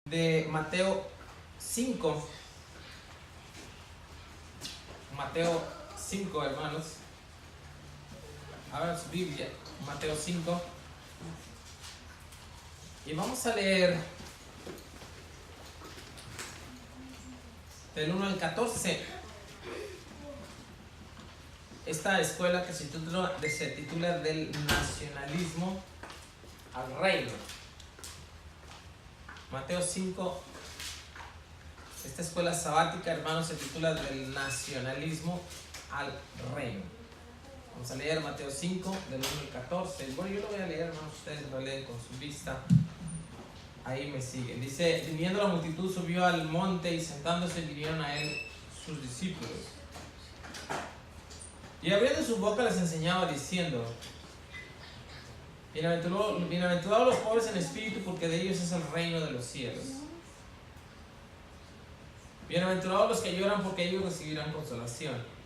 de Mateo 5. Mateo 5, hermanos. Abran su Biblia, Mateo 5. Y vamos a leer del 1 al 14. Esta escuela que se titula Del nacionalismo al reino. Mateo 5. Esta escuela sabática, hermanos, se titula Del nacionalismo al reino. Vamos a leer Mateo 5, del 1 al 14. Bueno, yo lo voy a leer, hermanos, ustedes lo leen con su vista. Ahí me siguen. Dice: viniendo la multitud, subió al monte y sentándose vinieron a él sus discípulos. Y abriendo su boca les enseñaba diciendo: bienaventurados los pobres en espíritu, porque de ellos es el reino de los cielos. Bienaventurados los que lloran, porque ellos recibirán consolación.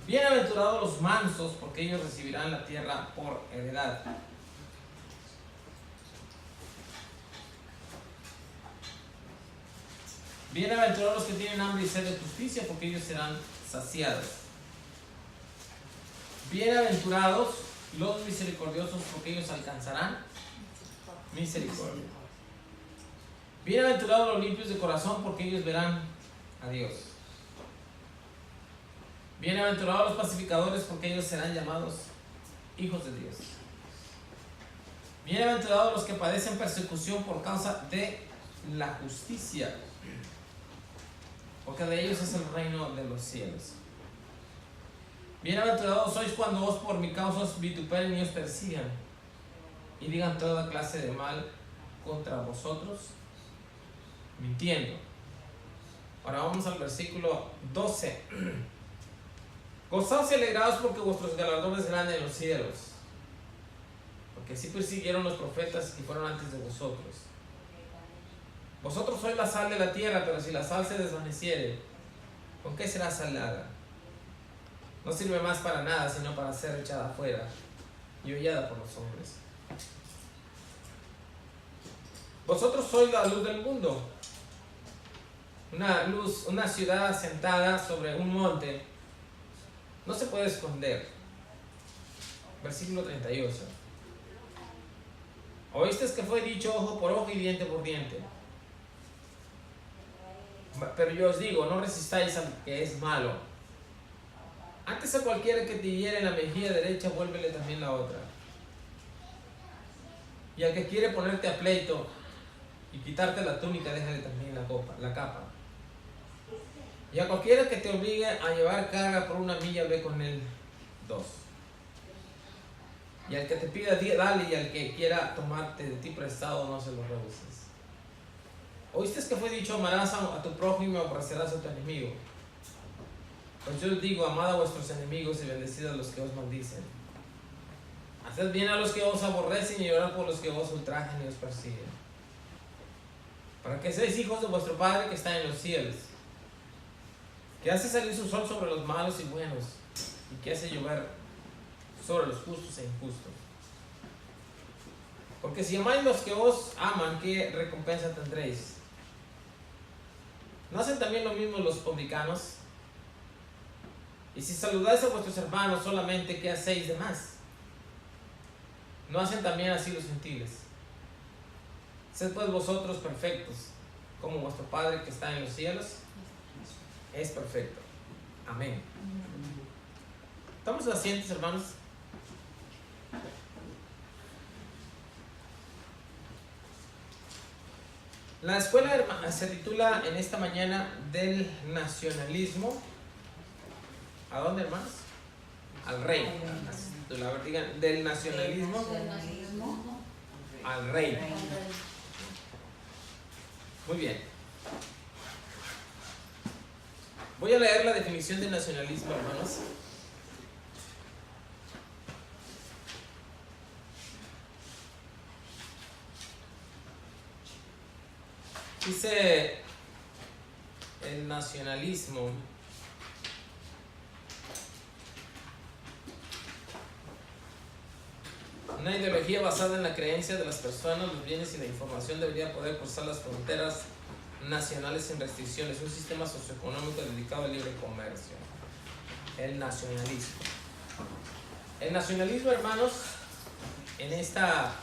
Bienaventurados los mansos, porque ellos recibirán la tierra por heredad. Bienaventurados los que tienen hambre y sed de justicia, porque ellos serán saciados. Bienaventurados los misericordiosos, porque ellos alcanzarán misericordia. Bienaventurados los limpios de corazón, porque ellos verán a Dios. Bienaventurados los pacificadores, porque ellos serán llamados hijos de Dios. Bienaventurados los que padecen persecución por causa de la justicia, porque de ellos es el reino de los cielos. Bienaventurados sois cuando os por mi causa os vituperen y os persigan, y digan toda clase de mal contra vosotros, mintiendo. Ahora vamos al versículo 12. Gozaos y alegraos, porque vuestros galardones es grande en los cielos, porque así persiguieron los profetas que fueron antes de vosotros. Vosotros sois la sal de la tierra, pero si la sal se desvaneciere, ¿con qué será salada? No sirve más para nada, sino para ser echada afuera y hollada por los hombres. Vosotros sois la luz del mundo. Una ciudad asentada sobre un monte no se puede esconder. Versículo 38. Oísteis que fue dicho ojo por ojo y diente por diente. Pero yo os digo, no resistáis al que es malo. Antes a cualquiera que te hiere en la mejilla derecha, vuélvele también la otra. Y al que quiere ponerte a pleito y quitarte la túnica, déjale también la capa. Y a cualquiera que te obligue a llevar carga por una milla, ve con él 2. Y al que te pida, dale, y al que quiera tomarte de ti prestado, no se lo rehuses. Oíste que fue dicho: amarás a tu prójimo y aborrecerás a tu enemigo. Pues yo os digo, amad a vuestros enemigos y bendecid a los que os maldicen. Haced bien a los que os aborrecen y orad por los que os ultrajan y os persiguen, para que seáis hijos de vuestro Padre que está en los cielos, que hace salir su sol sobre los malos y buenos, y que hace llover sobre los justos e injustos. Porque si amáis los que os aman, ¿qué recompensa tendréis? ¿No hacen también lo mismo los publicanos? Y si saludáis a vuestros hermanos solamente, ¿qué hacéis de más? ¿No hacen también así los gentiles? Sed pues vosotros perfectos, como vuestro Padre que está en los cielos es perfecto. Amén. ¿Estamos asientos, hermanos? La escuela se titula en esta mañana Del nacionalismo. ¿A dónde, hermanos? Al reino. Digan, del nacionalismo al reino. Muy bien. Voy a leer la definición de nacionalismo, hermanos. Dice: el nacionalismo Una ideología basada en la creencia de las personas, los bienes y la información debería poder cruzar las fronteras nacionales sin restricciones. Un sistema socioeconómico dedicado al libre comercio. El nacionalismo. El nacionalismo, hermanos, en esta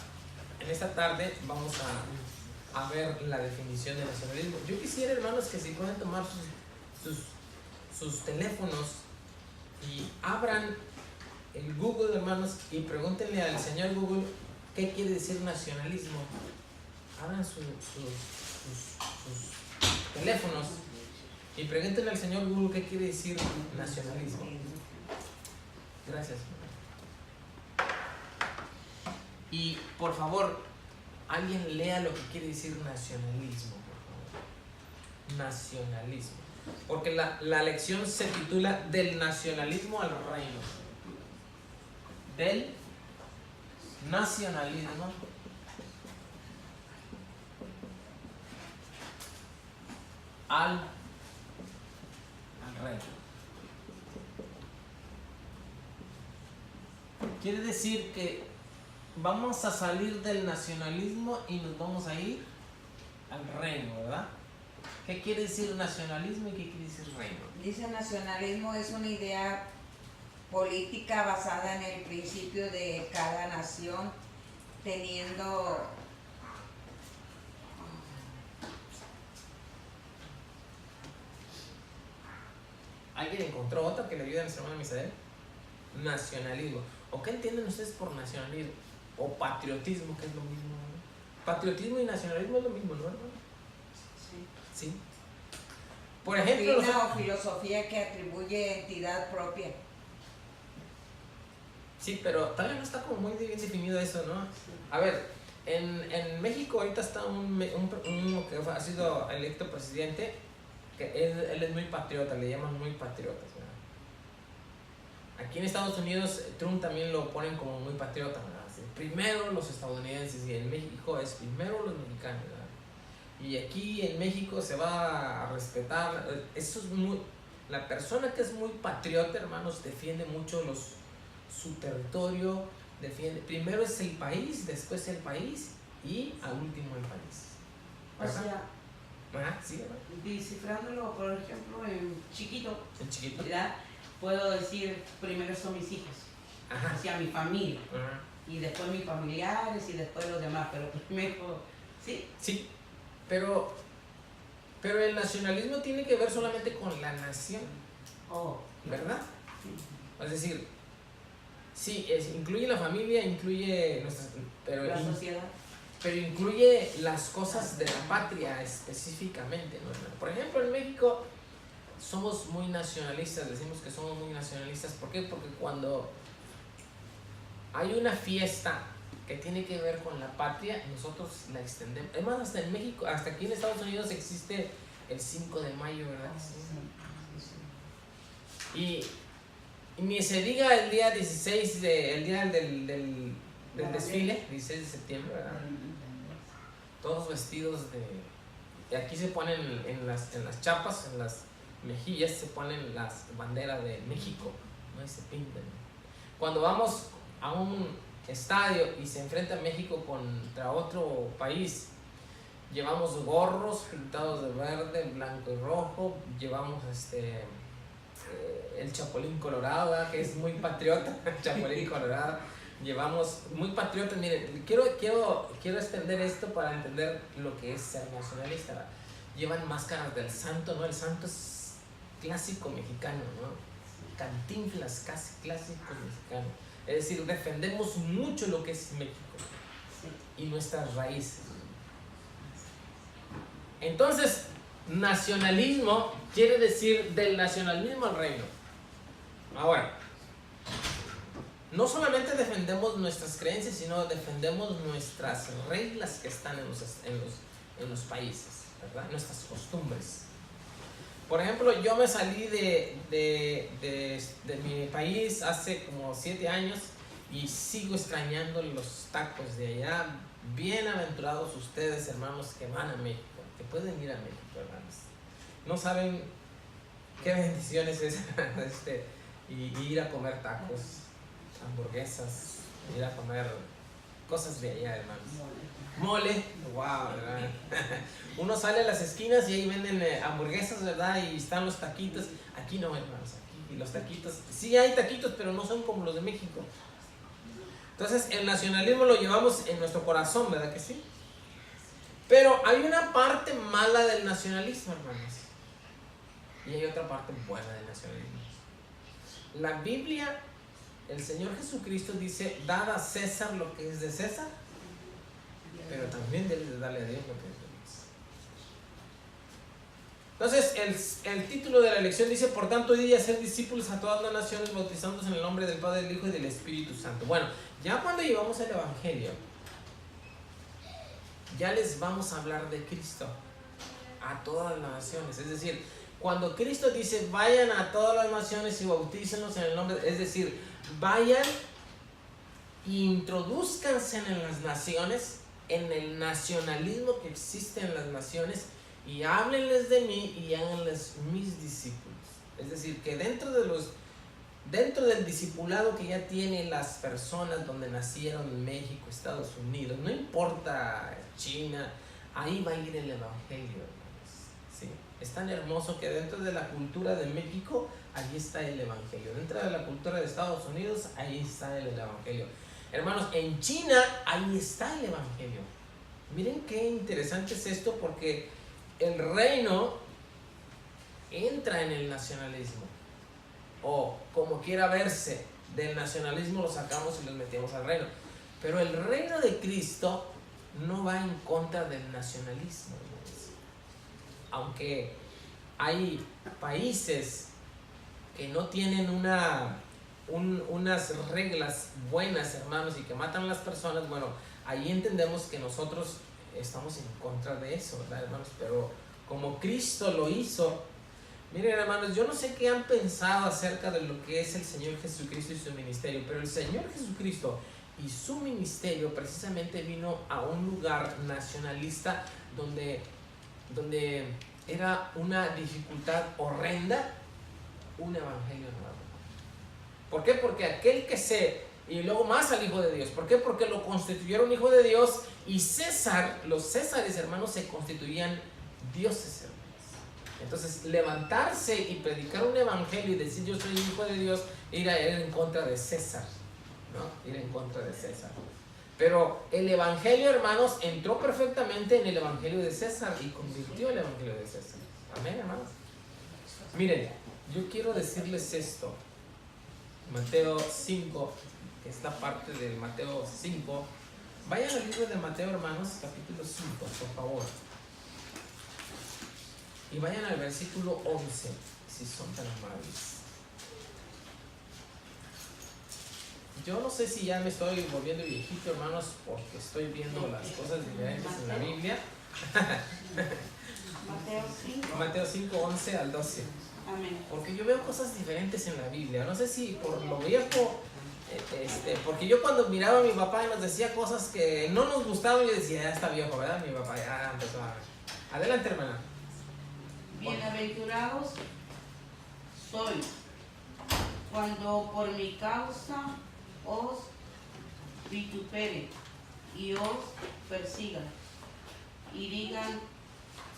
tarde vamos a ver la definición de nacionalismo. Yo quisiera, hermanos, que si pueden tomar sus teléfonos y abran el Google, hermanos, y pregúntenle al señor Google qué quiere decir nacionalismo. Abran sus teléfonos y pregúntenle al señor Google qué quiere decir nacionalismo. Gracias. Y por favor, alguien lea lo que quiere decir nacionalismo, por favor. Nacionalismo. Porque la lección se titula Del nacionalismo al reino. Del nacionalismo al reino. Quiere decir que vamos a salir del nacionalismo y nos vamos a ir al reino, ¿verdad? ¿Qué quiere decir nacionalismo y qué quiere decir reino? Dice nacionalismo es una idea política basada en el principio de cada nación teniendo ¿Alguien encontró otra que le ayude a nuestra hermana Misael? Nacionalismo. ¿O qué entienden ustedes por nacionalismo? O patriotismo, que es lo mismo, ¿no? Patriotismo y nacionalismo es lo mismo, ¿no, hermano? Sí. Por ejemplo, doctrina o filosofía que atribuye entidad propia. Sí, pero todavía no está como muy bien definido eso, ¿no? A ver, en México ahorita está un que ha sido electo presidente, que él es muy patriota, le llaman muy patriotas, ¿verdad? Aquí en Estados Unidos, Trump también lo ponen como muy patriota, ¿verdad? Primero los estadounidenses, y en México es primero los mexicanos, ¿verdad? Y aquí en México se va a respetar, eso es muy, la persona que es muy patriota, hermanos, defiende mucho su territorio, defiende, primero es el país, después el país y al último el país. ¿Verdad? O sea, sí, ¿verdad? Descifrándolo, por ejemplo, en chiquito, ¿verdad? Puedo decir, primero son mis hijos, o sea, mi familia, y después mis familiares y después los demás, pero primero, ¿sí? Sí, pero el nacionalismo tiene que ver solamente con la nación, ¿verdad? Es decir, sí, incluye la familia, incluye la sociedad. Pero incluye las cosas de la patria específicamente, ¿no? Por ejemplo, en México somos muy nacionalistas, decimos que somos muy nacionalistas. ¿Por qué? Porque cuando hay una fiesta que tiene que ver con la patria, nosotros la extendemos. Además, hasta en México, hasta aquí en Estados Unidos existe el 5 de mayo, ¿verdad? Y ni se diga el día 16, el día del desfile, 16 de septiembre, ¿verdad? Todos vestidos de... Aquí se ponen en las chapas, en las mejillas, se ponen las banderas de México, ¿no? Y se pintan. Cuando vamos a un estadio y se enfrenta México contra otro país, llevamos gorros pintados de verde, blanco y rojo, llevamos el Chapulín Colorado, ¿verdad? Que es muy patriota, el Chapulín Colorado. Llevamos muy patriotas. Miren, quiero extender esto para entender lo que es ser nacionalista, ¿verdad? Llevan máscaras del santo, ¿no? El santo es clásico mexicano, ¿no? Cantinflas, casi clásico mexicano. Es decir, defendemos mucho lo que es México y nuestras raíces. Entonces, nacionalismo quiere decir del nacionalismo al reino. Ahora, no solamente defendemos nuestras creencias, sino defendemos nuestras reglas que están en los países, ¿verdad? Nuestras costumbres. Por ejemplo, yo me salí de mi país hace como 7 años y sigo extrañando los tacos de allá. Bienaventurados ustedes, hermanos, que van a México, que pueden ir a México, hermanos. No saben qué bendiciones es y ir a comer tacos, hamburguesas, ir a comer cosas de allá, hermanos. Mole, wow, ¿verdad? Uno sale a las esquinas y ahí venden hamburguesas, ¿verdad? Y están los taquitos. Aquí no, hermanos, aquí los taquitos, sí hay taquitos, pero no son como los de México. Entonces el nacionalismo lo llevamos en nuestro corazón, ¿verdad que sí? Pero hay una parte mala del nacionalismo, hermanos, y hay otra parte buena del nacionalismo. La Biblia, el Señor Jesucristo dice: dad a César lo que es de César, pero también debes de darle a Dios lo que es de Dios. Entonces el título de la lección dice: por tanto, id y hacer discípulos a todas las naciones, bautizándolos en el nombre del Padre, del Hijo y del Espíritu Santo. Bueno, ya cuando llevamos el Evangelio, ya les vamos a hablar de Cristo a todas las naciones. Es decir, cuando Cristo dice: vayan a todas las naciones y bautícenlos en el nombre, es decir, vayan e introduzcanse en las naciones, en el nacionalismo que existe en las naciones, y háblenles de mí y háganles mis discípulos. Es decir, que dentro del discipulado que ya tienen las personas donde nacieron, en México, Estados Unidos, no importa China, ahí va a ir el Evangelio, hermanos. ¿Sí? Es tan hermoso que dentro de la cultura de México, ahí está el Evangelio. Dentro de la cultura de Estados Unidos, ahí está el Evangelio. Hermanos, en China, ahí está el Evangelio. Miren qué interesante es esto, porque el reino entra en el nacionalismo, o como quiera verse, del nacionalismo lo sacamos y lo metemos al reino. Pero el reino de Cristo no va en contra del nacionalismo, hermanos. Aunque hay países que no tienen unas reglas buenas, hermanos, y que matan a las personas, bueno, ahí entendemos que nosotros estamos en contra de eso, ¿verdad, hermanos? Pero como Cristo lo hizo, miren, hermanos, yo no sé qué han pensado acerca de lo que es el Señor Jesucristo y su ministerio, pero el Señor Jesucristo y su ministerio precisamente vino a un lugar nacionalista donde era una dificultad horrenda un evangelio nuevo. ¿Por qué? Porque aquel que y luego más al Hijo de Dios. ¿Por qué? Porque lo constituyeron Hijo de Dios, y los Césares, hermanos, se constituían dioses, hermanos. Entonces, levantarse y predicar un evangelio y decir yo soy Hijo de Dios, ir en contra de César, ¿no? Ir en contra de César. Pero el evangelio, hermanos, entró perfectamente en el evangelio de César y convirtió el evangelio de César. Amén, hermanos. Miren, yo quiero decirles esto. Mateo 5, que es la parte del Mateo 5. Vayan al libro de Mateo, hermanos, capítulo 5, por favor. Y vayan al versículo 11, si son tan amables. Yo no sé si ya me estoy volviendo viejito, hermanos, porque estoy viendo las cosas diferentes en la Biblia. Mateo 5, 11 al 12. Amén. Porque yo veo cosas diferentes en la Biblia. No sé si por lo viejo, porque yo cuando miraba a mi papá y nos decía cosas que no nos gustaban, yo decía, ya está viejo, ¿verdad? Mi papá ya empezó a... Adelante, hermana. Bienaventurados sois cuando por mi causa os vituperen y os persigan y digan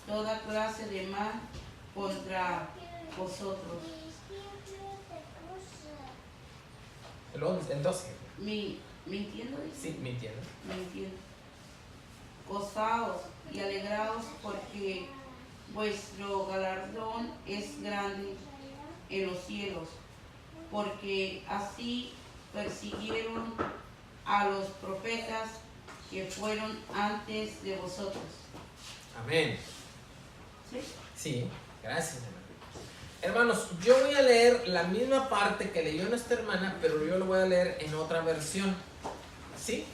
toda clase de mal contra vosotros. El 12. ¿Mintiendo? Sí, mintiendo. Gozaos y alegraos, porque vuestro galardón es grande en los cielos, porque así persiguieron a los profetas que fueron antes de vosotros. Amén. ¿Sí? Sí, gracias, hermano. Hermanos, yo voy a leer la misma parte que leyó nuestra hermana, pero yo lo voy a leer en otra versión. ¿Sí?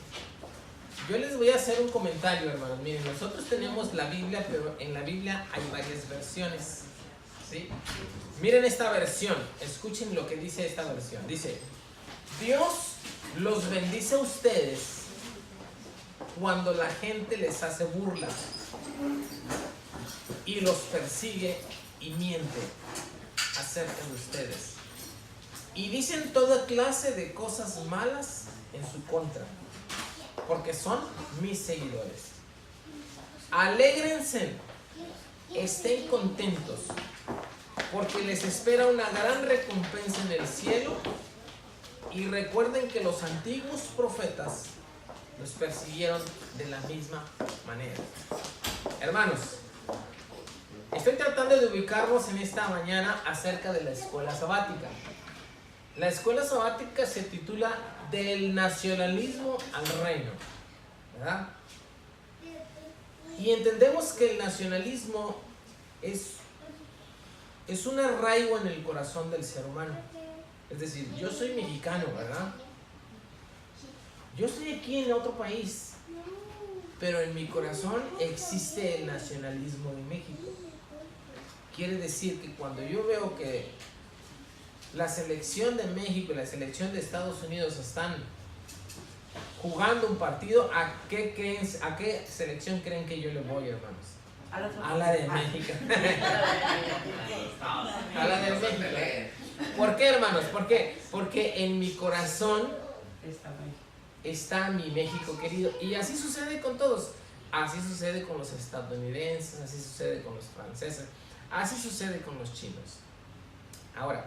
Yo les voy a hacer un comentario, hermanos. Miren, nosotros tenemos la Biblia, pero en la Biblia hay varias versiones. ¿Sí? Miren esta versión. Escuchen lo que dice esta versión. Dice: Dios los bendice a ustedes cuando la gente les hace burla y los persigue y miente acerca de ustedes, y dicen toda clase de cosas malas en su contra porque son mis seguidores. Alégrense, estén contentos, porque les espera una gran recompensa en el cielo. Y recuerden que los antiguos profetas los persiguieron de la misma manera. Hermanos, estoy tratando de ubicarnos en esta mañana acerca de la escuela sabática. La escuela sabática se titula Del nacionalismo al reino, ¿verdad? Y entendemos que el nacionalismo es un arraigo en el corazón del ser humano. Es decir, yo soy mexicano, ¿verdad? Yo estoy aquí en otro país, pero en mi corazón existe el nacionalismo de México. Quiere decir que cuando yo veo que la selección de México y la selección de Estados Unidos están jugando un partido, ¿a qué selección creen que yo le voy, hermanos? A la de México. A la de México. ¿Por qué, hermanos? ¿Por qué? Porque en mi corazón está mi México querido. Y así sucede con todos. Así sucede con los estadounidenses, así sucede con los franceses, así sucede con los chinos. Ahora,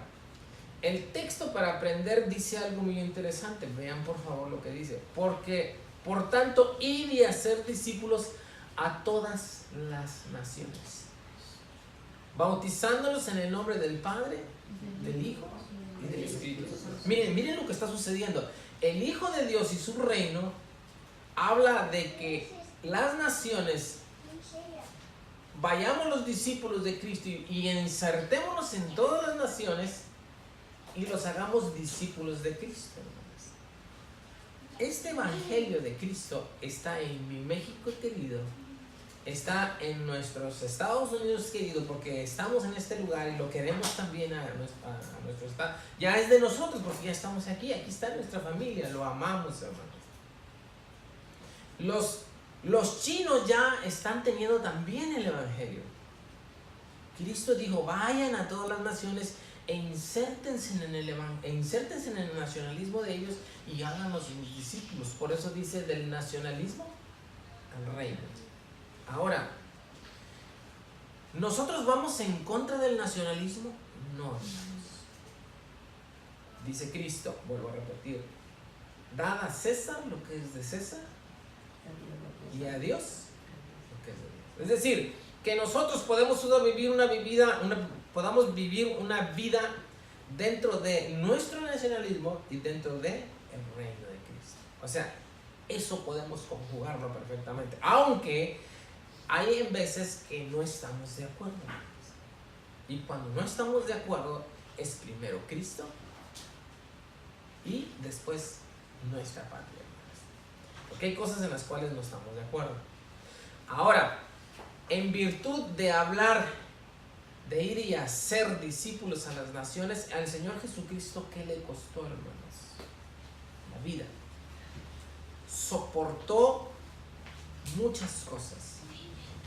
el texto para aprender dice algo muy interesante. Vean por favor lo que dice. Porque, por tanto, id y hacer discípulos a todas las naciones, bautizándolos en el nombre del Padre, del Hijo y del Espíritu. Miren lo que está sucediendo. El Hijo de Dios y su reino habla de que las naciones vayamos los discípulos de Cristo y insertémonos en todas las naciones y los hagamos discípulos de Cristo. Este evangelio de Cristo está en mi México querido, está en nuestros Estados Unidos querido, porque estamos en este lugar y lo queremos también a nuestro estado. Ya es de nosotros porque ya estamos aquí está nuestra familia, lo amamos, hermanos. Los chinos ya están teniendo también el evangelio. Cristo dijo, vayan a todas las naciones e insértense en el nacionalismo de ellos y háganlos mis discípulos. Por eso dice del nacionalismo al reino. Ahora, ¿nosotros vamos en contra del nacionalismo? No, hermanos. Dice Cristo, vuelvo a repetir, dad a César lo que es de César y a Dios lo que es de Dios. Es decir, que nosotros podamos vivir una vida dentro de nuestro nacionalismo y dentro del reino de Cristo. O sea, eso podemos conjugarlo perfectamente, aunque hay en veces que no estamos de acuerdo. Y cuando no estamos de acuerdo, es primero Cristo y después nuestra patria. Porque hay cosas en las cuales no estamos de acuerdo. Ahora, en virtud de hablar, de ir y hacer discípulos a las naciones, al Señor Jesucristo, ¿qué le costó, hermanos? La vida. Soportó muchas cosas.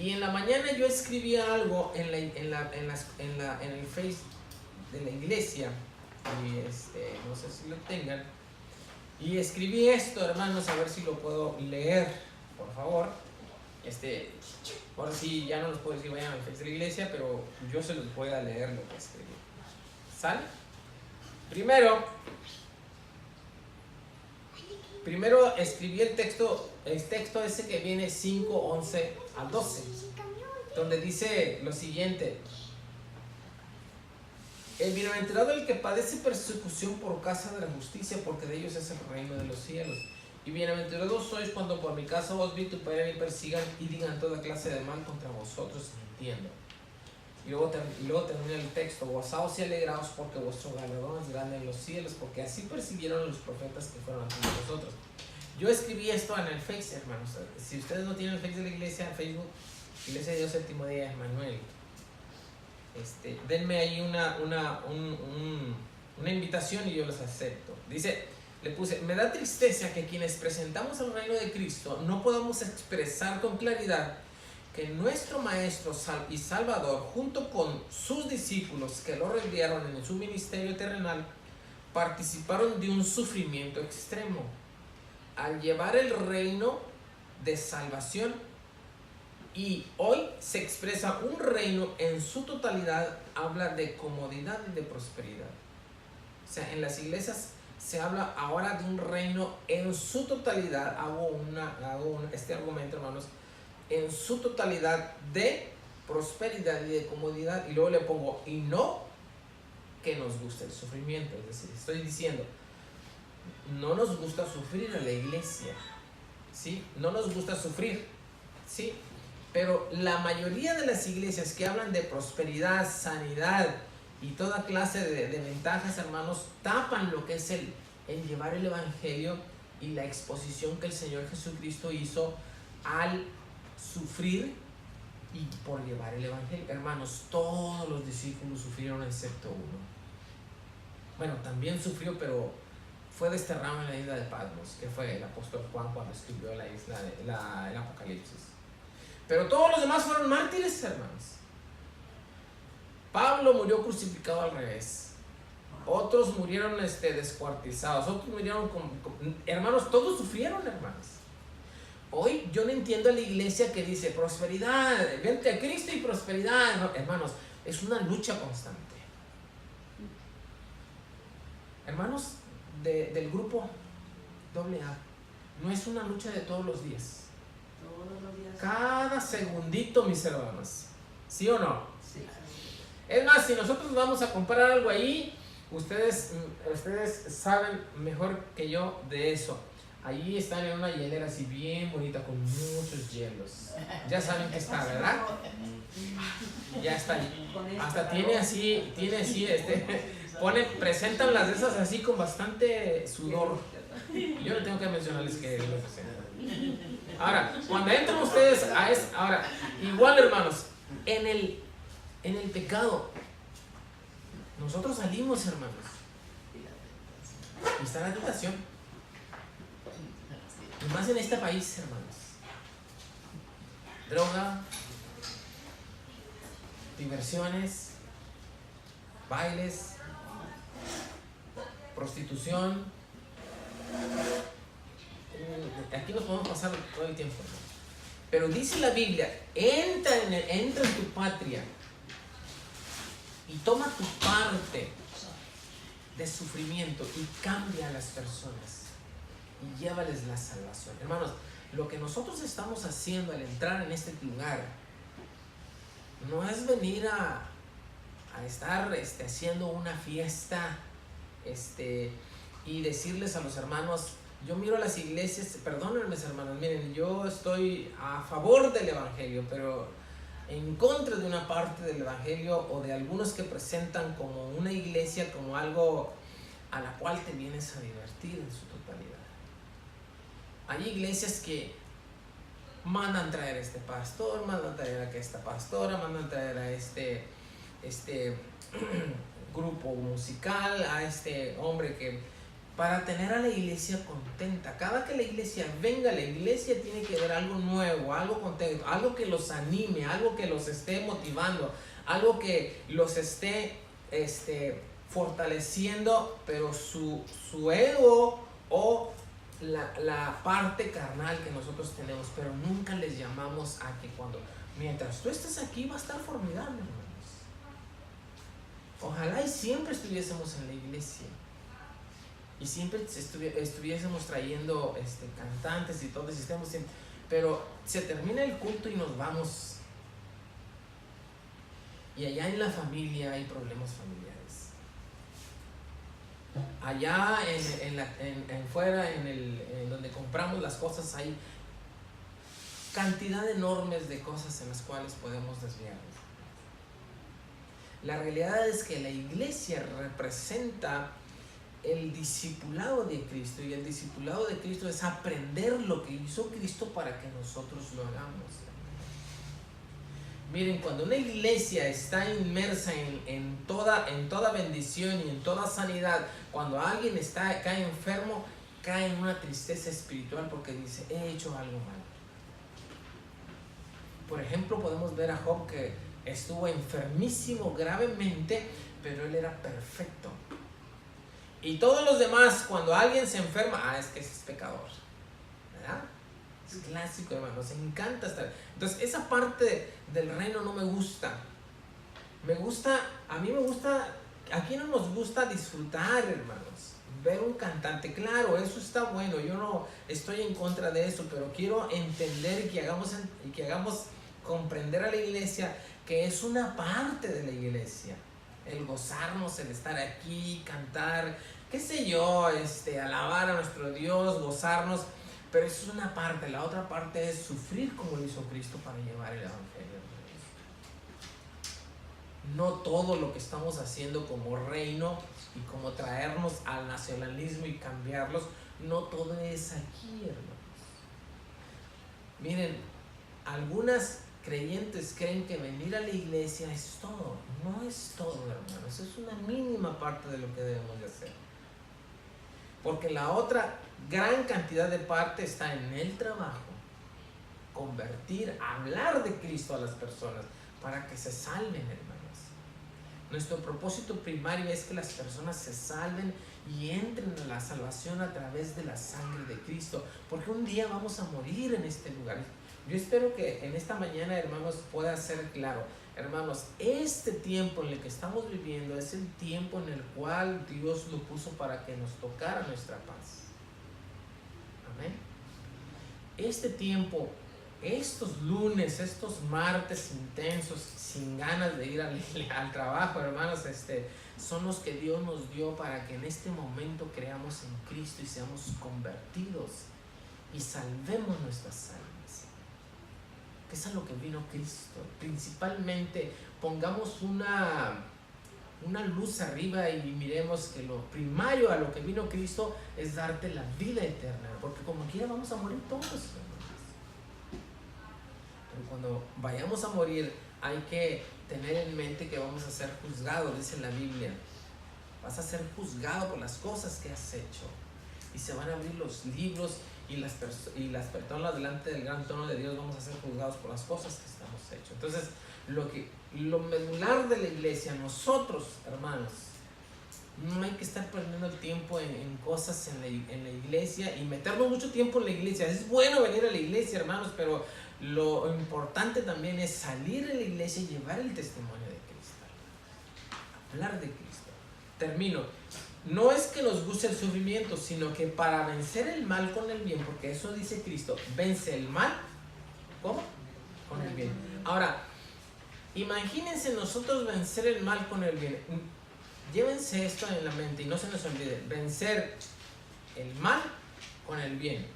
Y en la mañana yo escribía algo en el Face de la iglesia, y no sé si lo tengan, y escribí esto, hermanos, a ver si lo puedo leer, por favor. Ahora sí, ya no los puedo decir vayan al Face de la iglesia, pero yo se los voy a leer lo que escribí. ¿Sale? Primero escribí el texto ese que viene 5, 11 al 12, donde dice lo siguiente: el bienaventurado el que padece persecución por causa de la justicia, porque de ellos es el reino de los cielos. Y bienaventurados sois cuando por mi causa os vituperen y persigan y digan toda clase de mal contra vosotros, mintiendo. Y luego termina el texto: gozaos y alegraos porque vuestro galardón es grande en los cielos, porque así persiguieron a los profetas que fueron antes de vosotros. Yo escribí esto en el Face, hermanos. Si ustedes no tienen el Face de la iglesia, Facebook, Iglesia de Dios Séptimo Día Emmanuel, denme ahí una invitación y yo los acepto. Le puse: me da tristeza que quienes presentamos el reino de Cristo no podamos expresar con claridad que nuestro Maestro y Salvador, junto con sus discípulos que lo rodearon en su ministerio terrenal, participaron de un sufrimiento extremo, al llevar el reino de salvación. Y hoy se expresa un reino en su totalidad, habla de comodidad y de prosperidad. O sea, en las iglesias se habla ahora de un reino en su totalidad. Hago este argumento, hermanos, en su totalidad de prosperidad y de comodidad. Y luego le pongo, y no que nos guste el sufrimiento. Es decir, estoy diciendo, no nos gusta sufrir en la iglesia, ¿sí? No nos gusta sufrir, ¿sí? Pero la mayoría de las iglesias que hablan de prosperidad, sanidad y toda clase de ventajas, hermanos, tapan lo que es el llevar el evangelio y la exposición que el Señor Jesucristo hizo al sufrir y por llevar el evangelio. Hermanos, todos los discípulos sufrieron excepto uno. Bueno, también sufrió, pero fue desterrado en la isla de Patmos, que fue el apóstol Juan cuando escribió el Apocalipsis. Pero todos los demás fueron mártires, hermanos. Pablo murió crucificado al revés. Otros murieron descuartizados. Otros murieron hermanos, todos sufrieron, hermanos. Hoy yo no entiendo a la iglesia que dice prosperidad, vente a Cristo y prosperidad. No, hermanos, es una lucha constante. Hermanos del grupo AA, no es una lucha de todos los días. Todos los días. Cada segundito, mis hermanos. ¿Sí o no? Sí. Es más, si nosotros vamos a comprar algo ahí, ustedes saben mejor que yo de eso. Allí están en una hielera así bien bonita con muchos hielos. Ya saben que está, ¿verdad? Ya está ahí. Hasta tiene así, presentan las de esas así con bastante sudor. Yo no tengo que mencionarles que lo presentan. Ahora, cuando entran ustedes ahora, igual, hermanos, en el pecado, nosotros salimos, hermanos. Y está la tentación. Y más en este país, hermanos. Droga, diversiones, bailes, prostitución. Aquí nos podemos pasar todo el tiempo, hermanos. Pero dice la Biblia, entra en tu patria y toma tu parte de sufrimiento y cambia a las personas y llévales la salvación. Hermanos, lo que nosotros estamos haciendo al entrar en este lugar no es venir a estar haciendo una fiesta y decirles a los hermanos. Yo miro a las iglesias, perdónenme, hermanos, miren, yo estoy a favor del evangelio, pero en contra de una parte del evangelio o de algunos que presentan como una iglesia como algo a la cual te vienes a divertir en su totalidad. Hay iglesias que mandan traer a este pastor, mandan traer a esta pastora, mandan traer a este grupo musical, a este hombre que para tener a la iglesia contenta. Cada que la iglesia venga, la iglesia tiene que ver algo nuevo, algo contento, algo que los anime, algo que los esté motivando, algo que los esté fortaleciendo, pero su ego o la parte carnal que nosotros tenemos, pero nunca les llamamos a que mientras tú estés aquí va a estar formidable, hermanos. Ojalá y siempre estuviésemos en la iglesia y siempre estuviésemos trayendo cantantes y todo el sistema, pero se termina el culto y nos vamos, y allá en la familia hay problemas familiares. Allá fuera, en donde compramos las cosas, hay cantidad enormes de cosas en las cuales podemos desviarnos. La realidad es que la iglesia representa el discipulado de Cristo, y el discipulado de Cristo es aprender lo que hizo Cristo para que nosotros lo hagamos. Miren, cuando una iglesia está inmersa en toda bendición y en toda sanidad, cuando alguien cae enfermo, cae en una tristeza espiritual porque dice, he hecho algo mal. Por ejemplo, podemos ver a Job, que estuvo enfermísimo gravemente, pero él era perfecto. Y todos los demás, cuando alguien se enferma, es que ese es pecador. ¿verdad? Es clásico, hermano, nos encanta estar. Entonces, esa parte del reino no me gusta. A mí me gusta, ¿a quién no nos gusta disfrutar, hermanos? Ver un cantante, claro, eso está bueno, yo no estoy en contra de eso, pero quiero entender y que hagamos comprender a la iglesia que es una parte de la iglesia. El gozarnos, el estar aquí, cantar, qué sé yo, alabar a nuestro Dios, gozarnos, pero eso es una parte. La otra parte es sufrir como lo hizo Cristo para llevar el evangelio. No todo lo que estamos haciendo como reino y como traernos al nacionalismo y cambiarlos, no todo es aquí, hermanos. Miren, algunas creyentes creen que venir a la iglesia es todo. No es todo, hermanos, es una mínima parte de lo que debemos de hacer. Porque la otra gran cantidad de parte está en el trabajo, convertir, hablar de Cristo a las personas para que se salven, hermanos. Nuestro propósito primario es que las personas se salven y entren a la salvación a través de la sangre de Cristo, porque un día vamos a morir en este lugar. Yo espero que en esta mañana, hermanos, pueda ser claro. Hermanos, este tiempo en el que estamos viviendo es el tiempo en el cual Dios lo puso para que nos tocara nuestra paz. Amén. Este tiempo, estos lunes, estos martes intensos, sin ganas de ir al trabajo, hermanos, son los que Dios nos dio para que en este momento creamos en Cristo y seamos convertidos y salvemos nuestras almas. Que es a lo que vino Cristo. Principalmente pongamos una luz arriba y miremos que lo primario a lo que vino Cristo es darte la vida eterna, porque como quiera vamos a morir todos, hermanos. Pero cuando vayamos a morir hay que tener en mente que vamos a ser juzgados, dice la Biblia. Vas a ser juzgado por las cosas que has hecho y se van a abrir los libros y las personas delante del gran trono de Dios vamos a ser juzgados por las cosas que estamos hechos. Entonces, lo medular de la iglesia, nosotros, hermanos, no hay que estar perdiendo el tiempo en cosas en la iglesia y meternos mucho tiempo en la iglesia. Es bueno venir a la iglesia, hermanos, pero lo importante también es salir de la iglesia y llevar el testimonio de Cristo. Hablar de Cristo. Termino. No es que nos guste el sufrimiento, sino que para vencer el mal con el bien, porque eso dice Cristo, vence el mal, ¿cómo? Con el bien. Ahora, imagínense nosotros vencer el mal con el bien. Llévense esto en la mente y no se nos olvide, vencer el mal con el bien.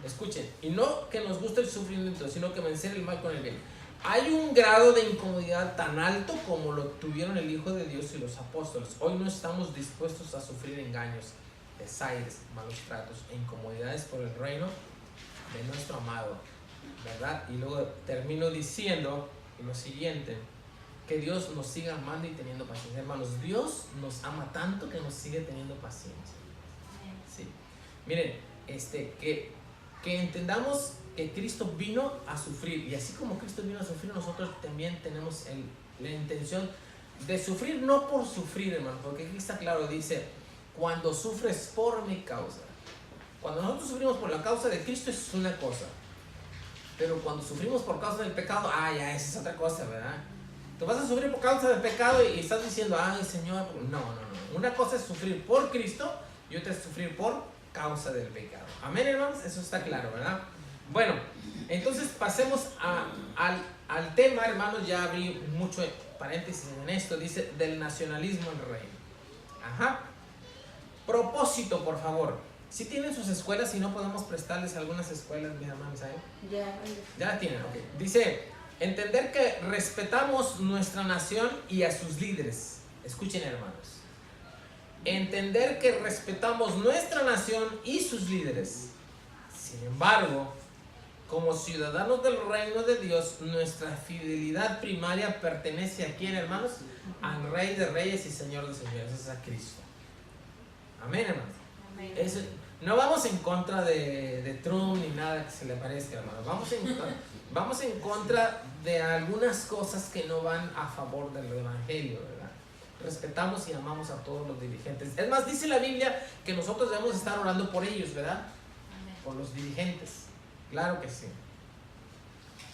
Escuchen, y no que nos guste el sufrimiento, sino que vencer el mal con el bien. Hay un grado de incomodidad tan alto como lo tuvieron el Hijo de Dios y los apóstoles. Hoy no estamos dispuestos a sufrir engaños, desaires, malos tratos e incomodidades por el reino de nuestro amado, ¿verdad? Y luego termino diciendo lo siguiente, que Dios nos siga amando y teniendo paciencia. Hermanos, Dios nos ama tanto que nos sigue teniendo paciencia. Sí. Miren, que entendamos que Cristo vino a sufrir, y así como Cristo vino a sufrir, nosotros también tenemos la intención de sufrir, no por sufrir, hermano, porque aquí está claro, dice, cuando sufres por mi causa. Cuando nosotros sufrimos por la causa de Cristo, eso es una cosa, pero cuando sufrimos por causa del pecado, ya, esa es otra cosa, ¿verdad? Tú vas a sufrir por causa del pecado y estás diciendo, ay, Señor, no. Una cosa es sufrir por Cristo y otra es sufrir por causa del pecado. Amén, hermanos, eso está claro, ¿verdad? Bueno, entonces pasemos al tema, hermanos. Ya abrí mucho paréntesis en esto. Dice del nacionalismo en el reino. Ajá. Propósito, por favor. Si tienen sus escuelas, si no podemos prestarles algunas escuelas, mis hermanos, ¿saben? Ya la tienen, ok. Dice, entender que respetamos nuestra nación y a sus líderes. Escuchen, hermanos. Entender que respetamos nuestra nación y sus líderes. Sin embargo, como ciudadanos del reino de Dios, nuestra fidelidad primaria pertenece a quién, hermanos? Al Rey de Reyes y Señor de Señores, es a Cristo. Amén, hermanos. Eso, no vamos en contra de Trump ni nada que se le parezca, hermanos. Vamos en contra de algunas cosas que no van a favor del evangelio, ¿verdad? Respetamos y amamos a todos los dirigentes. Es más, dice la Biblia que nosotros debemos estar orando por ellos, ¿verdad? por los dirigentes. Claro que sí.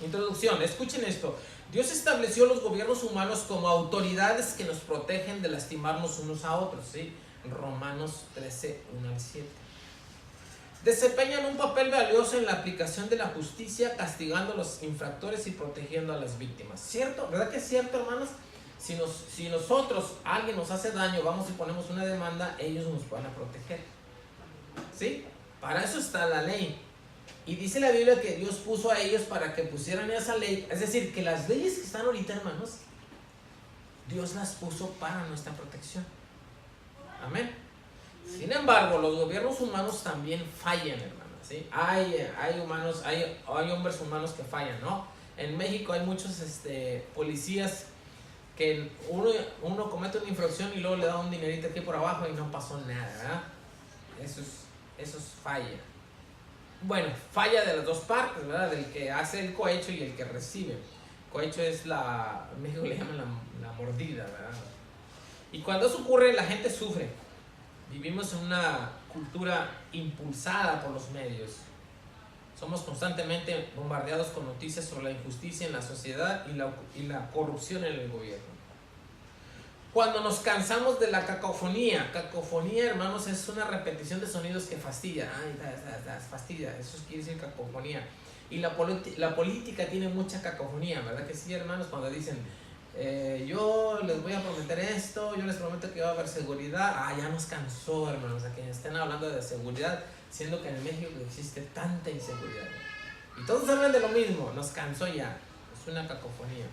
Introducción, escuchen esto. Dios estableció los gobiernos humanos como autoridades que nos protegen de lastimarnos unos a otros, ¿sí? Romanos 13, 1 al 7. Desempeñan un papel valioso en la aplicación de la justicia, castigando a los infractores y protegiendo a las víctimas. ¿Cierto? ¿Verdad que es cierto, hermanos? Si nosotros, alguien nos hace daño, vamos y ponemos una demanda, ellos nos van a proteger. ¿Sí? Para eso está la ley. Y dice la Biblia que Dios puso a ellos para que pusieran esa ley. Es decir, que las leyes que están ahorita, hermanos, Dios las puso para nuestra protección. Amén. Sin embargo, los gobiernos humanos también fallan, hermanos, ¿sí? Hay hombres humanos que fallan, ¿no? En México hay muchos policías que uno comete una infracción y luego le da un dinerito aquí por abajo y no pasó nada, ¿verdad? Eso es falla. Bueno, falla de las dos partes, ¿verdad? Del que hace el cohecho y el que recibe. Cohecho es en México le llaman la mordida, ¿verdad? Y cuando eso ocurre, la gente sufre. Vivimos en una cultura impulsada por los medios. Somos constantemente bombardeados con noticias sobre la injusticia en la sociedad y la corrupción en el gobierno. Cuando nos cansamos de la cacofonía, hermanos, es una repetición de sonidos que fastidia. Fastidia, eso quiere decir cacofonía. Y la política tiene mucha cacofonía, ¿verdad que sí, hermanos? Cuando dicen, yo les voy a prometer esto, yo les prometo que va a haber seguridad. Ya nos cansó, hermanos, a quienes estén hablando de seguridad, siendo que en México existe tanta inseguridad. Y todos hablan de lo mismo, nos cansó ya. Es una cacofonía.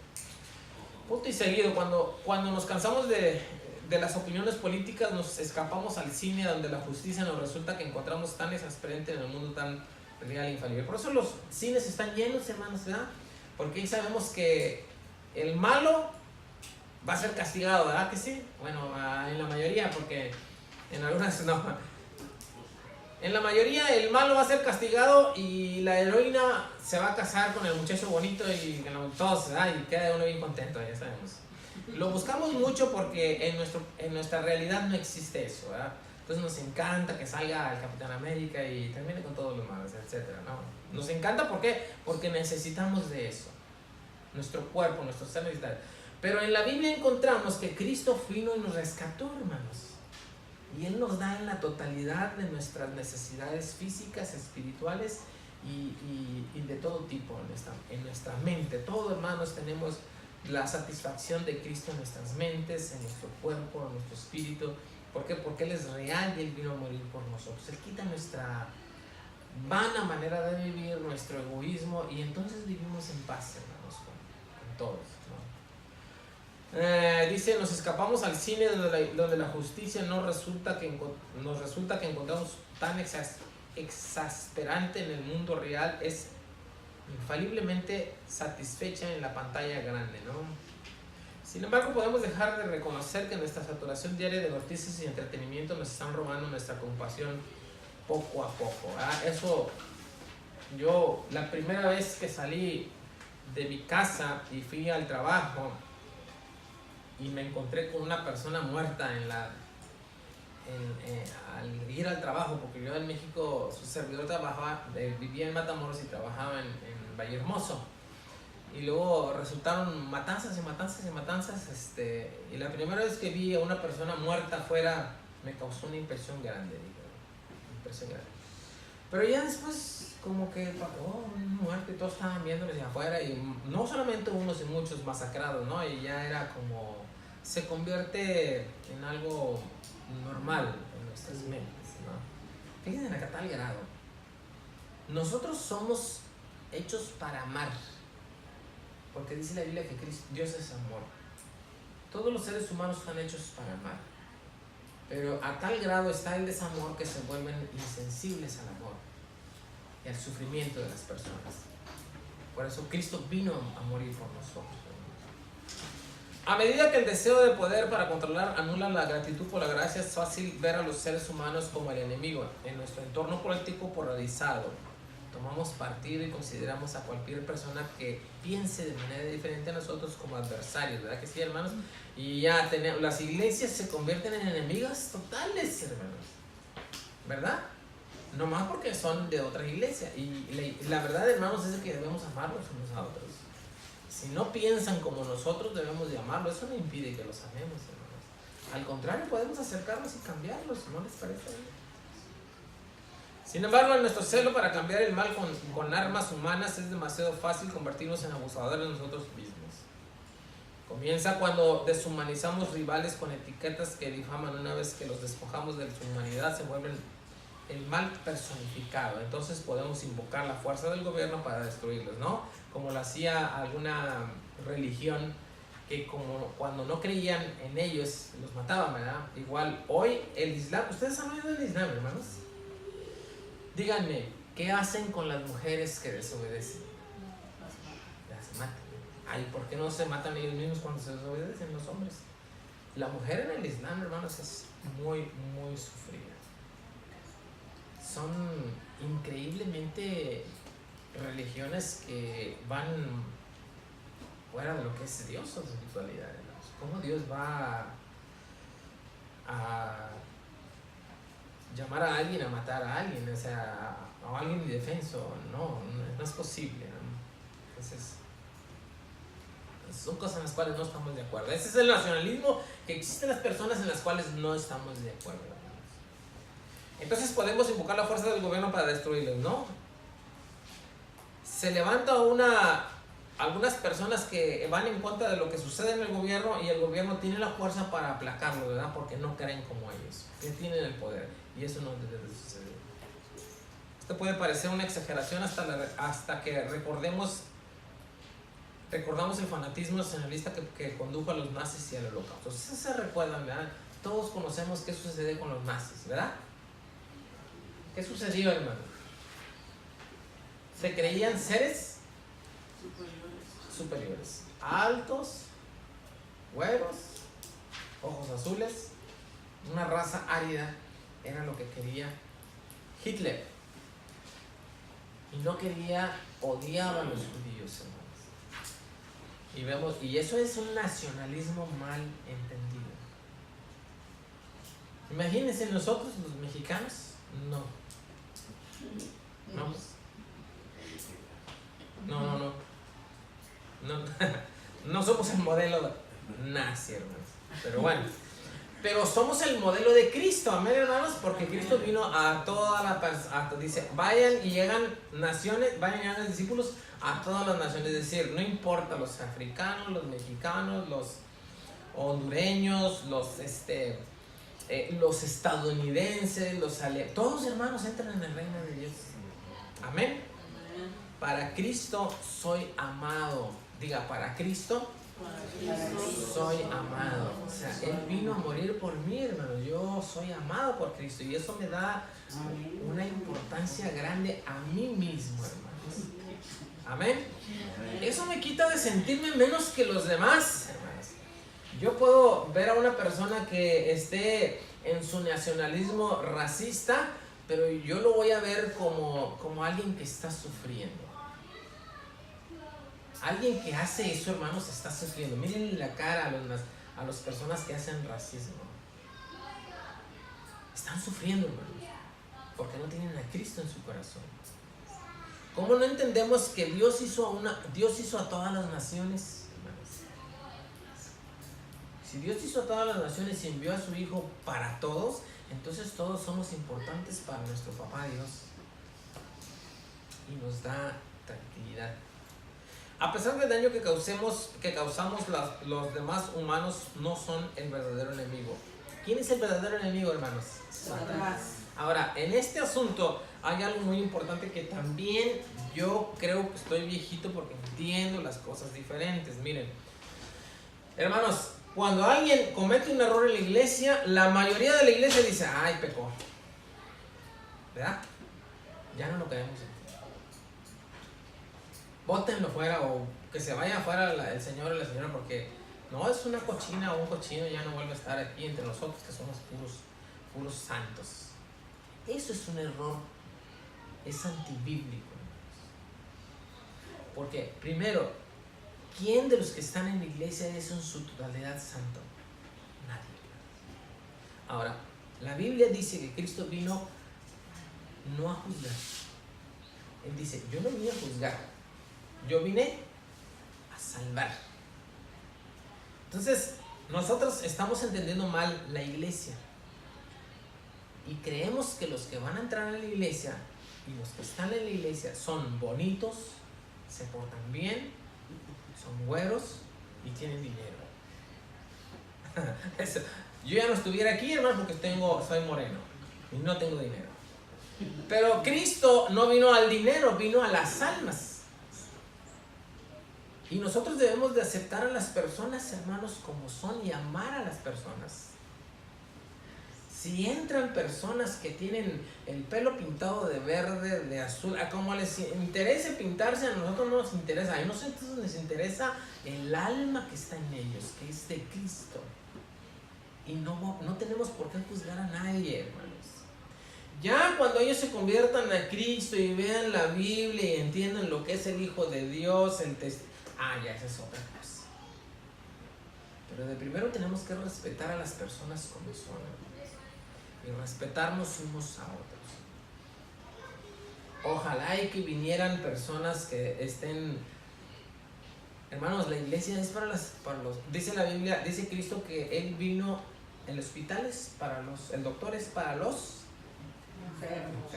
Punto y seguido, cuando nos cansamos de las opiniones políticas, nos escapamos al cine, donde la justicia nos resulta que encontramos tan exasperante en el mundo tan real e infalible. Por eso los cines están llenos, hermanos, ¿verdad? Porque ahí sabemos que el malo va a ser castigado, ¿verdad que sí? Bueno, en la mayoría, porque en algunas no. En la mayoría el malo va a ser castigado y la heroína se va a casar con el muchacho bonito y todos, ¿verdad? Y queda uno bien contento, ya sabemos. Lo buscamos mucho porque en nuestra realidad no existe eso, ¿verdad? Entonces nos encanta que salga el Capitán América y termine con todos los malos, etc., ¿no? Nos encanta, ¿por qué? Porque necesitamos de eso. Nuestro cuerpo, nuestro ser necesita. Pero en la Biblia encontramos que Cristo vino y nos rescató, hermanos. Y Él nos da en la totalidad de nuestras necesidades físicas, espirituales y de todo tipo en nuestra mente. Todos, hermanos, tenemos la satisfacción de Cristo en nuestras mentes, en nuestro cuerpo, en nuestro espíritu. ¿Por qué? Porque Él es real y Él vino a morir por nosotros. Él quita nuestra vana manera de vivir, nuestro egoísmo, y entonces vivimos en paz, hermanos, con todos, ¿no? Dice, nos escapamos al cine donde la justicia nos resulta que encontramos tan exasperante en el mundo real, es infaliblemente satisfecha en la pantalla grande, ¿no? Sin embargo, podemos dejar de reconocer que nuestra saturación diaria de noticias y entretenimiento nos están robando nuestra compasión poco a poco, ¿verdad? Eso, yo la primera vez que salí de mi casa y fui al trabajo y me encontré con una persona muerta al ir al trabajo, porque yo en México, su servidor vivía en Matamoros y trabajaba en Vallehermoso, y luego resultaron matanzas y la primera vez que vi a una persona muerta afuera me causó una impresión grande, pero ya después como que muerto y todos estaban viéndoles de afuera, y no solamente unos y muchos masacrados, ¿no? Y ya era como, se convierte en algo normal en nuestras mentes, ¿no? Fíjense acá tal grado. Nosotros somos hechos para amar, porque dice la Biblia que Dios es amor. Todos los seres humanos están hechos para amar, pero a tal grado está el desamor que se vuelven insensibles al amor y al sufrimiento de las personas. Por eso Cristo vino a morir por nosotros. A medida que el deseo de poder para controlar anula la gratitud por la gracia, es fácil ver a los seres humanos como el enemigo. En nuestro entorno político polarizado, tomamos partido y consideramos a cualquier persona que piense de manera diferente a nosotros como adversarios, ¿verdad que sí, hermanos? Y ya las iglesias se convierten en enemigas totales, hermanos, ¿verdad? nomás porque son de otra iglesia. Y la verdad, hermanos, es que debemos amarlos unos a otros. Si no piensan como nosotros debemos de amarlos, eso no impide que los amemos, hermanos. Al contrario, podemos acercarnos y cambiarlos, ¿no les parece? Sin embargo, en nuestro celo para cambiar el mal con armas humanas es demasiado fácil convertirnos en abusadores de nosotros mismos. Comienza cuando deshumanizamos rivales con etiquetas que difaman. Una vez que los despojamos de su humanidad, se vuelven el mal personificado. Entonces podemos invocar la fuerza del gobierno para destruirlos, ¿no? Como lo hacía alguna religión que como cuando no creían en ellos los mataban, ¿verdad? Igual hoy el Islam, ¿ustedes han oído del Islam, hermanos? Díganme, ¿qué hacen con las mujeres que desobedecen? Las matan. Ay, ¿por qué no se matan ellos mismos cuando se desobedecen los hombres? La mujer en el Islam, hermanos, es muy, muy sufrida. Son increíblemente religiones que van fuera de lo que es Dios o su espiritualidad, hermanos. ¿Cómo Dios va a llamar a alguien a matar a alguien? O sea, a alguien indefenso. No es posible, ¿no? Entonces, son cosas en las cuales no estamos de acuerdo. Ese es el nacionalismo que existen las personas en las cuales no estamos de acuerdo. Entonces podemos invocar la fuerza del gobierno para destruirlos, ¿no? Se levanta algunas personas que van en contra de lo que sucede en el gobierno y el gobierno tiene la fuerza para aplacarlo, ¿verdad? Porque no creen como ellos, que tienen el poder, y eso no debe de suceder. Esto puede parecer una exageración hasta que recordamos el fanatismo nacionalista que condujo a los nazis y al holocausto. Ustedes se recuerdan, ¿verdad? Todos conocemos qué sucedió con los nazis, ¿verdad? ¿Qué sucedió, hermano? Se creían seres superiores, altos, güeros, ojos azules, una raza árida, era lo que quería Hitler. Y no odiaba a los judíos, hermanos. Y eso es un nacionalismo mal entendido. Imagínense nosotros, los mexicanos, no somos el modelo nazi, hermanos. Pero bueno, pero somos el modelo de Cristo, amén, hermanos, porque Cristo vino a toda la dice, vayan y llegan naciones, vayan y hagan discípulos a todas las naciones, es decir, no importa los africanos, los mexicanos, los hondureños, los estadounidenses, todos, hermanos, entran en el reino de Dios. Amén. Para Cristo soy amado. Diga, para Cristo soy amado. O sea, Él vino a morir por mí, hermano. Yo soy amado por Cristo y eso me da una importancia grande a mí mismo, hermanos. Amén. Eso me quita de sentirme menos que los demás, hermanos. Yo puedo ver a una persona que esté en su nacionalismo racista, pero yo lo voy a ver como alguien que está sufriendo. Alguien que hace eso, hermanos, está sufriendo. Miren la cara a las personas que hacen racismo. Están sufriendo, hermanos, porque no tienen a Cristo en su corazón. ¿Cómo no entendemos que Dios hizo a todas las naciones, hermanos? Si Dios hizo a todas las naciones y envió a su Hijo para todos, entonces todos somos importantes para nuestro Papá Dios. Y nos da tranquilidad. A pesar del daño que causamos los demás humanos no son el verdadero enemigo. ¿Quién es el verdadero enemigo, hermanos? Satanás. Ahora, en este asunto hay algo muy importante que también yo creo que estoy viejito porque entiendo las cosas diferentes. Miren, hermanos, cuando alguien comete un error en la iglesia, la mayoría de la iglesia dice, ay, pecó. ¿Verdad? Ya no lo queremos. Bótenlo fuera o que se vaya afuera el señor o la señora porque no es una cochina o un cochino, ya no vuelve a estar aquí entre nosotros que somos puros santos. Eso es un error, es antibíblico. Porque primero, ¿quién de los que están en la iglesia es en su totalidad santo? Nadie. Ahora, la Biblia dice que Cristo vino no a juzgar. Él dice, yo no vine a juzgar, yo vine a salvar. Entonces, nosotros estamos entendiendo mal la iglesia. Y creemos que los que van a entrar a la iglesia y los que están en la iglesia son bonitos, se portan bien, son güeros y tienen dinero. Eso. Yo ya no estuviera aquí, hermano, porque soy moreno y no tengo dinero. Pero Cristo no vino al dinero, vino a las almas. Y nosotros debemos de aceptar a las personas, hermanos, como son y amar a las personas. Si entran personas que tienen el pelo pintado de verde, de azul, a como les interese pintarse, a nosotros no nos interesa. A nosotros nos interesa el alma que está en ellos, que es de Cristo. Y no tenemos por qué juzgar a nadie, hermanos. Ya cuando ellos se conviertan a Cristo y vean la Biblia y entiendan lo que es el Hijo de Dios, ya esa es otra cosa. Pero de primero tenemos que respetar a las personas como son, y respetarnos unos a otros. Ojalá y que vinieran personas que estén... Hermanos, la iglesia es para los... Dice la Biblia, dice Cristo que Él vino, el hospital es para el doctor es para los enfermos.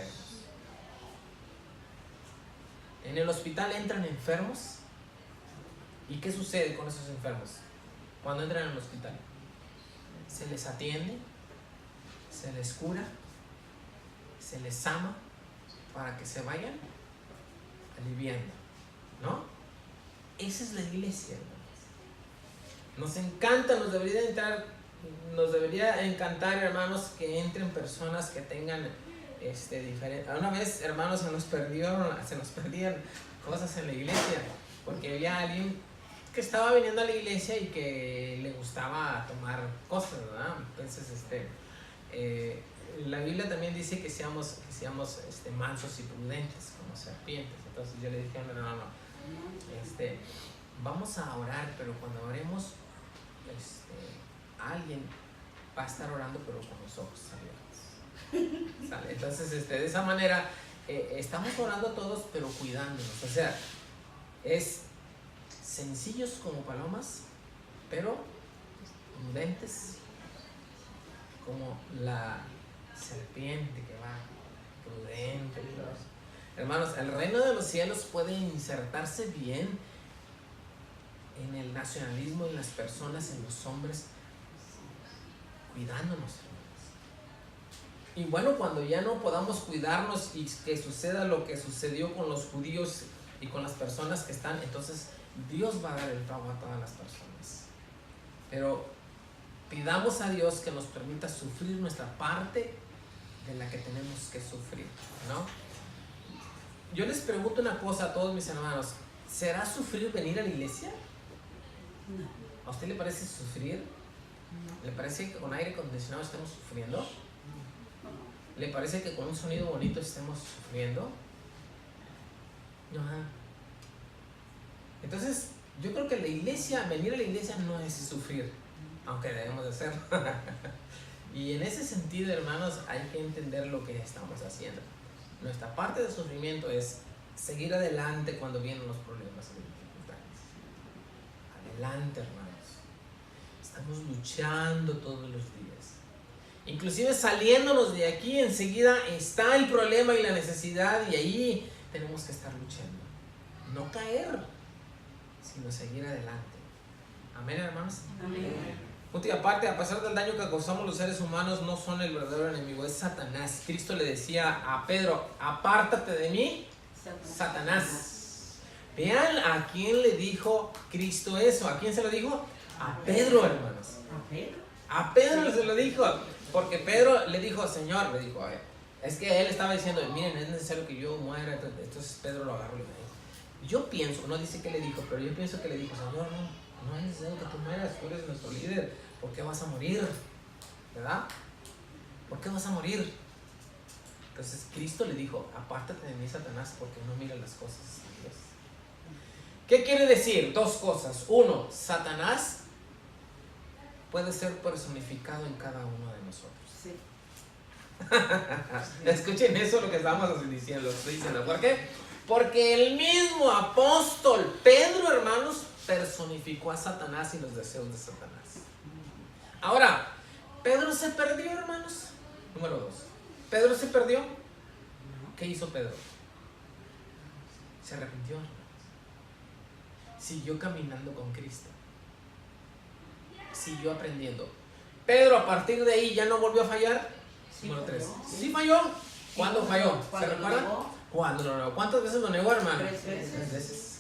En el hospital entran enfermos. ¿Y qué sucede con esos enfermos? Cuando entran al hospital, se les atiende, se les cura, se les ama para que se vayan aliviando, ¿no? Esa es la iglesia, hermanos. Nos encanta, nos debería encantar, hermanos, que entren personas que tengan diferente. Una vez, hermanos, se nos perdían cosas en la iglesia, porque había alguien que estaba viniendo a la iglesia y que le gustaba tomar cosas, ¿verdad? Entonces, la Biblia también dice que seamos mansos y prudentes como serpientes. Entonces yo le dije, no, vamos a orar, pero cuando oremos, alguien va a estar orando, pero con los ojos abiertos. ¿Sale? Entonces, de esa manera, estamos orando todos, pero cuidándonos. O sea, es sencillos como palomas, pero prudentes como la serpiente que va prudente. Hermanos, el reino de los cielos puede insertarse bien en el nacionalismo, en las personas, en los hombres, cuidándonos, hermanos. Y bueno, cuando ya no podamos cuidarnos y que suceda lo que sucedió con los judíos y con las personas que están, entonces Dios va a dar el pago a todas las personas. Pero pidamos a Dios que nos permita sufrir nuestra parte de la que tenemos que sufrir, ¿no? Yo les pregunto una cosa a todos mis hermanos: ¿será sufrir venir a la iglesia? No. ¿A usted le parece sufrir? No. ¿Le parece que con aire acondicionado estemos sufriendo? No. ¿Le parece que con un sonido bonito estemos sufriendo? No. Entonces, yo creo que venir a la iglesia no es sufrir, aunque debemos de hacerlo. Y en ese sentido, hermanos, hay que entender lo que estamos haciendo. Nuestra parte de sufrimiento es seguir adelante cuando vienen los problemas y dificultades. Adelante, hermanos. Estamos luchando todos los días. Inclusive saliéndonos de aquí, enseguida está el problema y la necesidad, y ahí tenemos que estar luchando. No caer, sino seguir adelante. Amén, hermanos. Amén. Punto y aparte, a pesar del daño que causamos los seres humanos, no son el verdadero enemigo, es Satanás. Cristo le decía a Pedro: apártate de mí, Satanás. Vean a quién le dijo Cristo eso. ¿A quién se lo dijo? A Pedro, hermanos. ¿A Pedro? A Pedro se lo dijo, porque Pedro le dijo: Señor, le dijo, es que él estaba diciendo, miren, es necesario que yo muera. Entonces Pedro lo agarró y le dijo, yo pienso, no dice que le dijo, pero yo pienso que le dijo: Señor, no es necesario que tú mueras, tú eres nuestro líder. ¿Por qué vas a morir? ¿Verdad? ¿Por qué vas a morir? Entonces Cristo le dijo: apártate de mí, Satanás, porque no miras las cosas de Dios. ¿Qué quiere decir? Dos cosas. Uno, Satanás puede ser personificado en cada uno de nosotros. Sí. Escuchen eso, lo que estamos diciendo. Estoy diciendo. ¿Por qué? Porque el mismo apóstol Pedro, hermanos, personificó a Satanás y los deseos de Satanás. Ahora, Pedro se perdió, hermanos. Número 2. ¿Pedro se perdió? ¿Qué hizo Pedro? Se arrepintió, hermanos. Siguió caminando con Cristo. Siguió aprendiendo. Pedro, a partir de ahí, ¿ya no volvió a fallar? Sí, Número 3. falló. ¿Sí falló? ¿Cuándo Sí, falló? cuando ¿Se lo recuerdan? negó. ¿Cuándo lo negó? ¿Cuántas veces lo negó, hermano? 3 veces. 3 veces.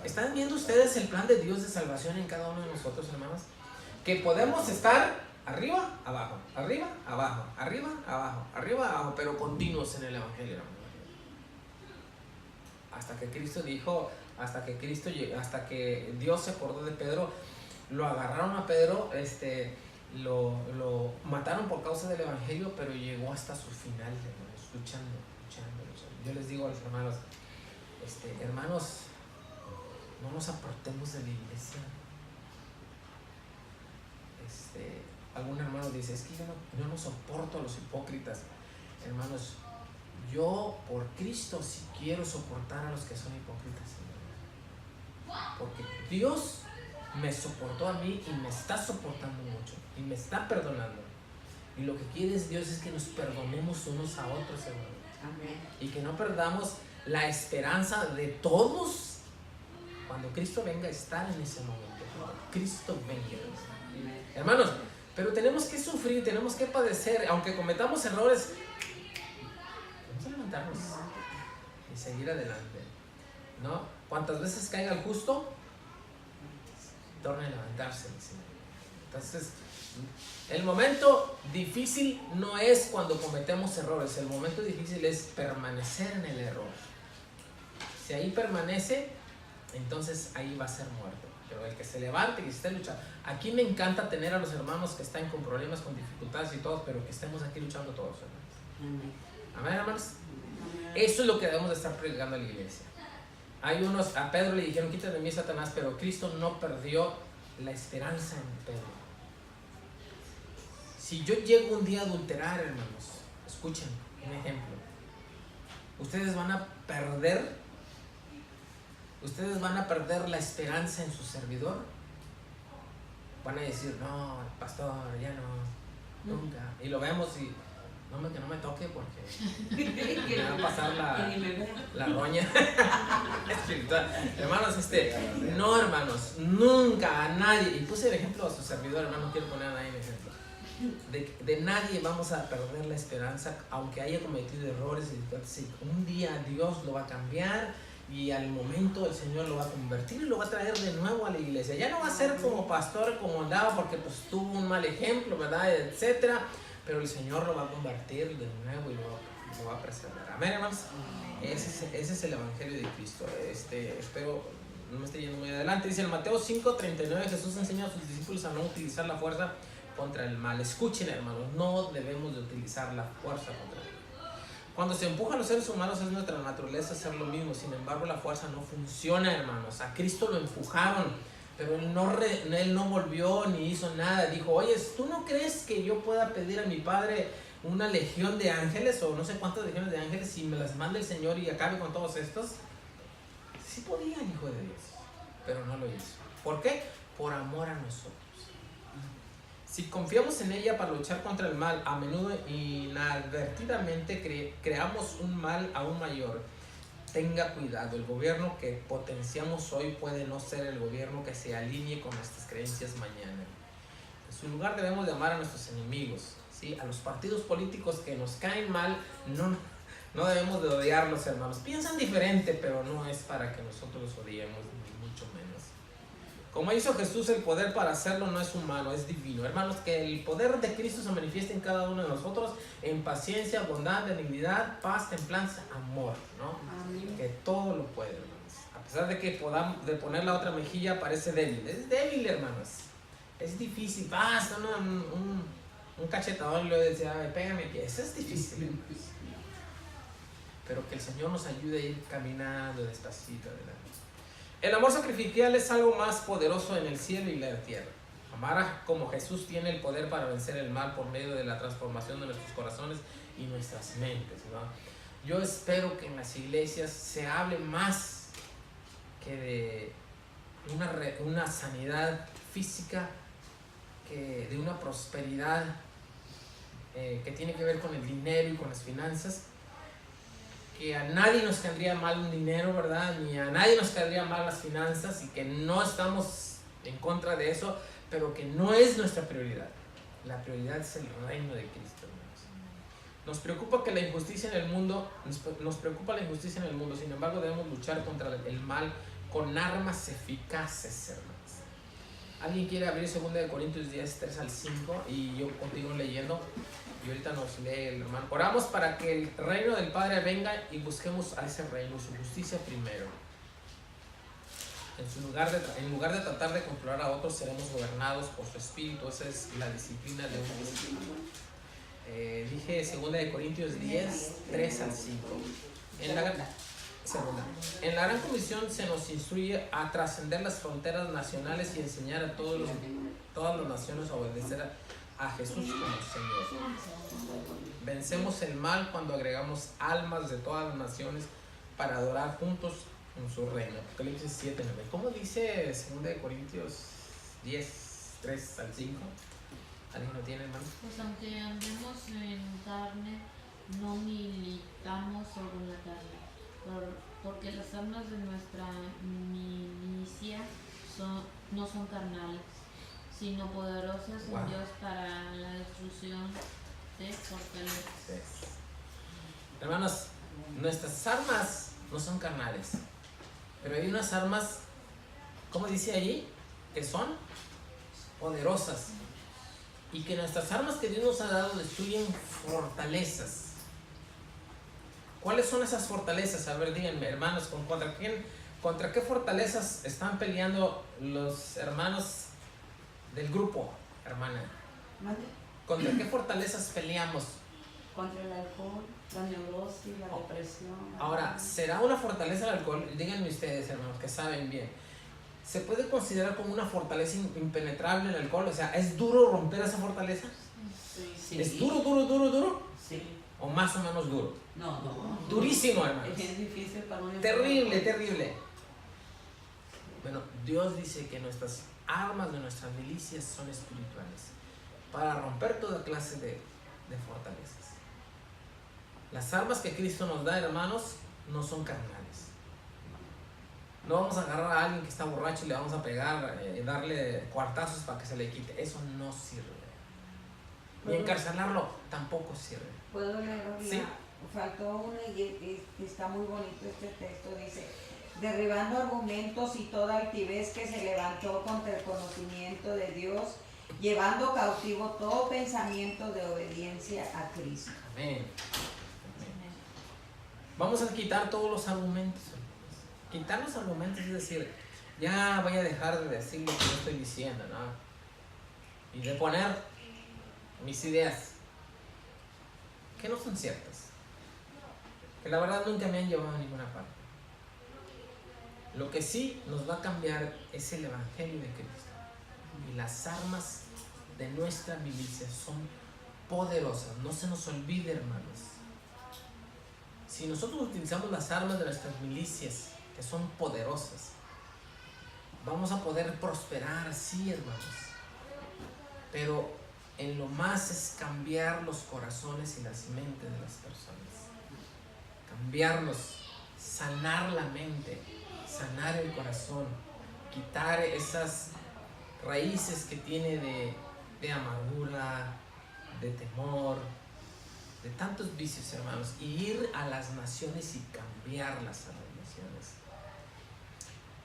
¿Están viendo ustedes el plan de Dios de salvación en cada uno de nosotros, hermanos? Que podemos estar arriba, abajo, arriba, abajo, arriba, abajo, arriba, abajo, pero continuos en el Evangelio, hermano. Hasta que Cristo dijo, hasta que Dios se acordó de Pedro, lo agarraron a Pedro, lo mataron por causa del Evangelio, pero llegó hasta su final, hermanos, luchando. Yo les digo a los hermanos, hermanos, no nos apartemos de la iglesia. Algún hermano dice, es que yo no soporto a los hipócritas. Hermanos, yo por Cristo sí quiero soportar a los que son hipócritas, hermanos. Porque Dios me soportó a mí y me está soportando mucho y me está perdonando. Y lo que quiere Dios es que nos perdonemos unos a otros, hermanos. Amén. Y que no perdamos la esperanza de todos cuando Cristo venga a estar en ese momento. Cuando Cristo venga. Hermanos, pero tenemos que sufrir, tenemos que padecer, aunque cometamos errores, vamos a levantarnos y seguir adelante, ¿no? Cuantas veces caiga el justo, torna a levantarse, dice. Entonces, el momento difícil no es cuando cometemos errores, el momento difícil es permanecer en el error. Si ahí permanece, entonces ahí va a ser muerto. Pero el que se levante, que esté luchando. Aquí me encanta tener a los hermanos que están con problemas, con dificultades y todo, pero que estemos aquí luchando todos, hermanos. Amén, hermanos. Eso es lo que debemos de estar predicando a la iglesia. Hay unos, a Pedro le dijeron, quítate de mí, Satanás, pero Cristo no perdió la esperanza en Pedro. Si yo llego un día a adulterar, hermanos, escuchen un ejemplo. Ustedes van a perder la esperanza en su servidor. Van a decir, no, pastor, ya no, nunca. Y lo vemos y que no me toque porque me va a pasar la roña espiritual. Hermanos, no, hermanos, nunca a nadie, y puse el ejemplo a su servidor, hermano, no quiero poner a nadie en ejemplo. De nadie vamos a perder la esperanza, aunque haya cometido errores. Un día Dios lo va a cambiar y al momento el Señor lo va a convertir y lo va a traer de nuevo a la iglesia. Ya no va a ser como pastor, como andaba, porque pues tuvo un mal ejemplo, ¿verdad? Etcétera. Pero el Señor lo va a convertir de nuevo y lo va a preservar. Amén, hermanos. Ese es el Evangelio de Cristo. Espero no me esté yendo muy adelante. Dice en Mateo 5:39, Jesús enseña a sus discípulos a no utilizar la fuerza contra el mal. Escuchen, hermanos, no debemos de utilizar la fuerza contra el mal. Cuando se empujan a los seres humanos es nuestra naturaleza hacer lo mismo. Sin embargo, la fuerza no funciona, hermanos. A Cristo lo empujaron, pero él no volvió ni hizo nada. Dijo, oye, ¿tú no crees que yo pueda pedir a mi Padre una legión de ángeles o no sé cuántas legiones de ángeles si me las manda el Señor y acabe con todos estos? Sí podía el Hijo de Dios, pero no lo hizo. ¿Por qué? Por amor a nosotros. Si confiamos en ella para luchar contra el mal, a menudo inadvertidamente creamos un mal aún mayor. Tenga cuidado, el gobierno que potenciamos hoy puede no ser el gobierno que se alinee con nuestras creencias mañana. En su lugar debemos de amar a nuestros enemigos, ¿sí? A los partidos políticos que nos caen mal, no debemos de odiarlos, hermanos. Piensan diferente, pero no es para que nosotros los odiemos, ni mucho menos. Como hizo Jesús, el poder para hacerlo no es humano, es divino. Hermanos, que el poder de Cristo se manifieste en cada uno de nosotros en paciencia, bondad, benignidad, paz, templanza, amor, ¿no? Amén. Que todo lo puede, hermanos. A pesar de que de poner la otra mejilla parece débil. Es débil, hermanos. Es difícil. Basta, ¿no? Un cachetadón y luego decía, pégame aquí. Eso es difícil, hermanos. Pero que el Señor nos ayude a ir caminando despacito adelante. El amor sacrificial es algo más poderoso en el cielo y la tierra. Amar como Jesús tiene el poder para vencer el mal por medio de la transformación de nuestros corazones y nuestras mentes, ¿no? Yo espero que en las iglesias se hable más que de una sanidad física, que de una prosperidad que tiene que ver con el dinero y con las finanzas, que a nadie nos caería mal un dinero, ¿verdad? Ni a nadie nos caería mal las finanzas, y que no estamos en contra de eso, pero que no es nuestra prioridad. La prioridad es el reino de Cristo, hermanos. Nos preocupa que la injusticia en el mundo, nos preocupa la injusticia en el mundo, sin embargo debemos luchar contra el mal con armas eficaces, hermanos. ¿Alguien quiere abrir 2 Corintios 10, 3 al 5? Y yo continúo leyendo. Y ahorita nos lee el hermano. Oramos para que el reino del Padre venga y busquemos a ese reino, su justicia primero. En lugar de tratar de controlar a otros, seremos gobernados por su espíritu. Esa es la disciplina de un discípulo. Dije 2 Corintios 10, 3 al 5. En la gran comisión se nos instruye a trascender las fronteras nacionales y enseñar a todas las naciones a obedecer a Jesús como Señor. Vencemos el mal cuando agregamos almas de todas las naciones para adorar juntos en su reino. Apocalipsis 7, 9. ¿Cómo dice 2 Corintios 10, 3 al 5? ¿Alguien lo tiene, hermano? Pues aunque andemos en carne, no militamos sobre la carne, porque las armas de nuestra milicia no son carnales, sino poderosas en Dios para la destrucción de fortalezas. Hermanos, nuestras armas no son carnales, pero hay unas armas, ¿cómo dice allí? Que son poderosas, y que nuestras armas que Dios nos ha dado destruyen fortalezas. ¿Cuáles son esas fortalezas? A ver, díganme, hermanos, ¿contra qué fortalezas están peleando los hermanos del grupo, hermana? ¿Contra qué fortalezas peleamos? Contra el alcohol, la neurosis, la depresión. Ahora, ¿será una fortaleza el alcohol? Díganme ustedes, hermanos, que saben bien. ¿Se puede considerar como una fortaleza impenetrable el alcohol? O sea, ¿es duro romper esa fortaleza? Sí. ¿Es duro? Sí. ¿O más o menos duro? No. Durísimo, hermanos. Es difícil para un Terrible. Bueno, Dios dice que nuestras armas de nuestras milicias son espirituales, para romper toda clase de fortalezas. Las armas que Cristo nos da, hermanos, no son carnales. No vamos a agarrar a alguien que está borracho y le vamos a pegar y darle cuartazos para que se le quite. Eso no sirve. Y encarcelarlo tampoco sirve. ¿Puedo leerlo? Sí. Faltó una y está muy bonito este texto. Dice: derribando argumentos y toda altivez que se levantó contra el conocimiento de Dios, llevando cautivo todo pensamiento de obediencia a Cristo. Amén. Vamos a quitar todos los argumentos. Quitar los argumentos es decir, ya voy a dejar de decir lo que yo estoy diciendo, ¿no? Y de poner mis ideas que no son ciertas, que la verdad nunca me han llevado a ninguna parte. Lo que sí nos va a cambiar es el Evangelio de Cristo. Y las armas de nuestra milicia son poderosas. No se nos olvide, hermanos. Si nosotros utilizamos las armas de nuestras milicias, que son poderosas, vamos a poder prosperar, sí, hermanos. Pero en lo más es cambiar los corazones y las mentes de las personas. Cambiarlos, sanar la mente, sanar el corazón, quitar esas raíces que tiene de amargura, de temor, de tantos vicios, hermanos, y ir a las naciones y cambiarlas a las naciones.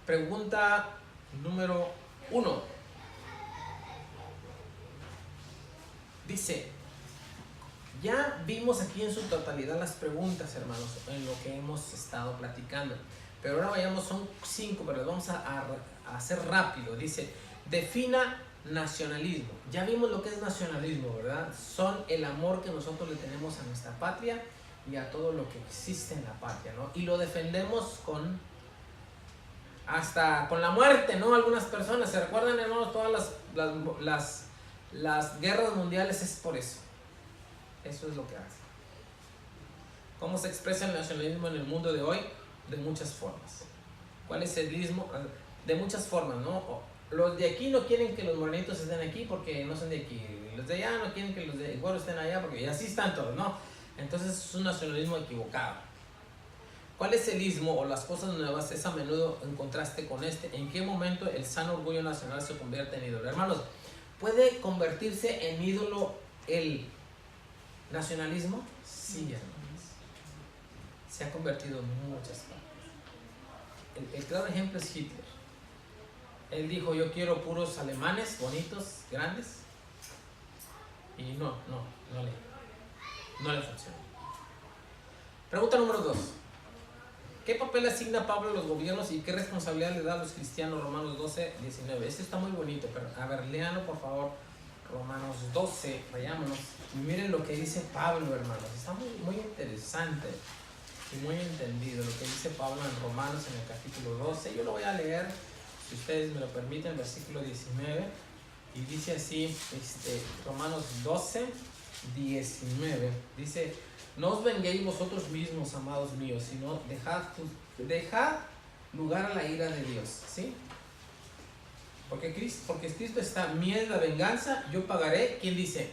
Pregunta número 1. Dice, ya vimos aquí en su totalidad las preguntas, hermanos, en lo que hemos estado platicando. Pero ahora vayamos, son 5, pero vamos a hacer rápido. Dice, defina nacionalismo. Ya vimos lo que es nacionalismo, ¿verdad? Son el amor que nosotros le tenemos a nuestra patria y a todo lo que existe en la patria, ¿no? Y lo defendemos con hasta con la muerte, ¿no? Algunas personas, ¿se recuerdan, hermanos? Todas las guerras mundiales es por eso. Eso es lo que hace. ¿Cómo se expresa el nacionalismo en el mundo de hoy? De muchas formas. ¿Cuál es el ismo? De muchas formas, ¿no? Los de aquí no quieren que los morenitos estén aquí porque no son de aquí. Los de allá no quieren que los de güero estén allá porque así están todos, ¿no? Entonces es un nacionalismo equivocado. ¿Cuál es el ismo o las cosas nuevas? Es a menudo en contraste con este. ¿En qué momento el sano orgullo nacional se convierte en ídolo? Hermanos, ¿puede convertirse en ídolo el nacionalismo? Sí, hermanos. Se ha convertido en muchas partes. El claro ejemplo es Hitler. Él dijo, yo quiero puros alemanes, bonitos, grandes. Y no le funcionó. Pregunta número 2. ¿Qué papel asigna Pablo a los gobiernos y qué responsabilidad le da a los cristianos? Romanos 12, 19. Este está muy bonito, pero a ver, léanlo por favor. Romanos 12, vayámonos. Y miren lo que dice Pablo, hermanos. Está muy interesante y muy entendido lo que dice Pablo en Romanos en el capítulo 12. Yo lo voy a leer, si ustedes me lo permiten, versículo 19. Y dice así, Romanos 12, 19. Dice, no os venguéis vosotros mismos, amados míos, sino dejad lugar a la ira de Dios, ¿sí? Porque Cristo está, mía es la venganza, yo pagaré. ¿Quién dice?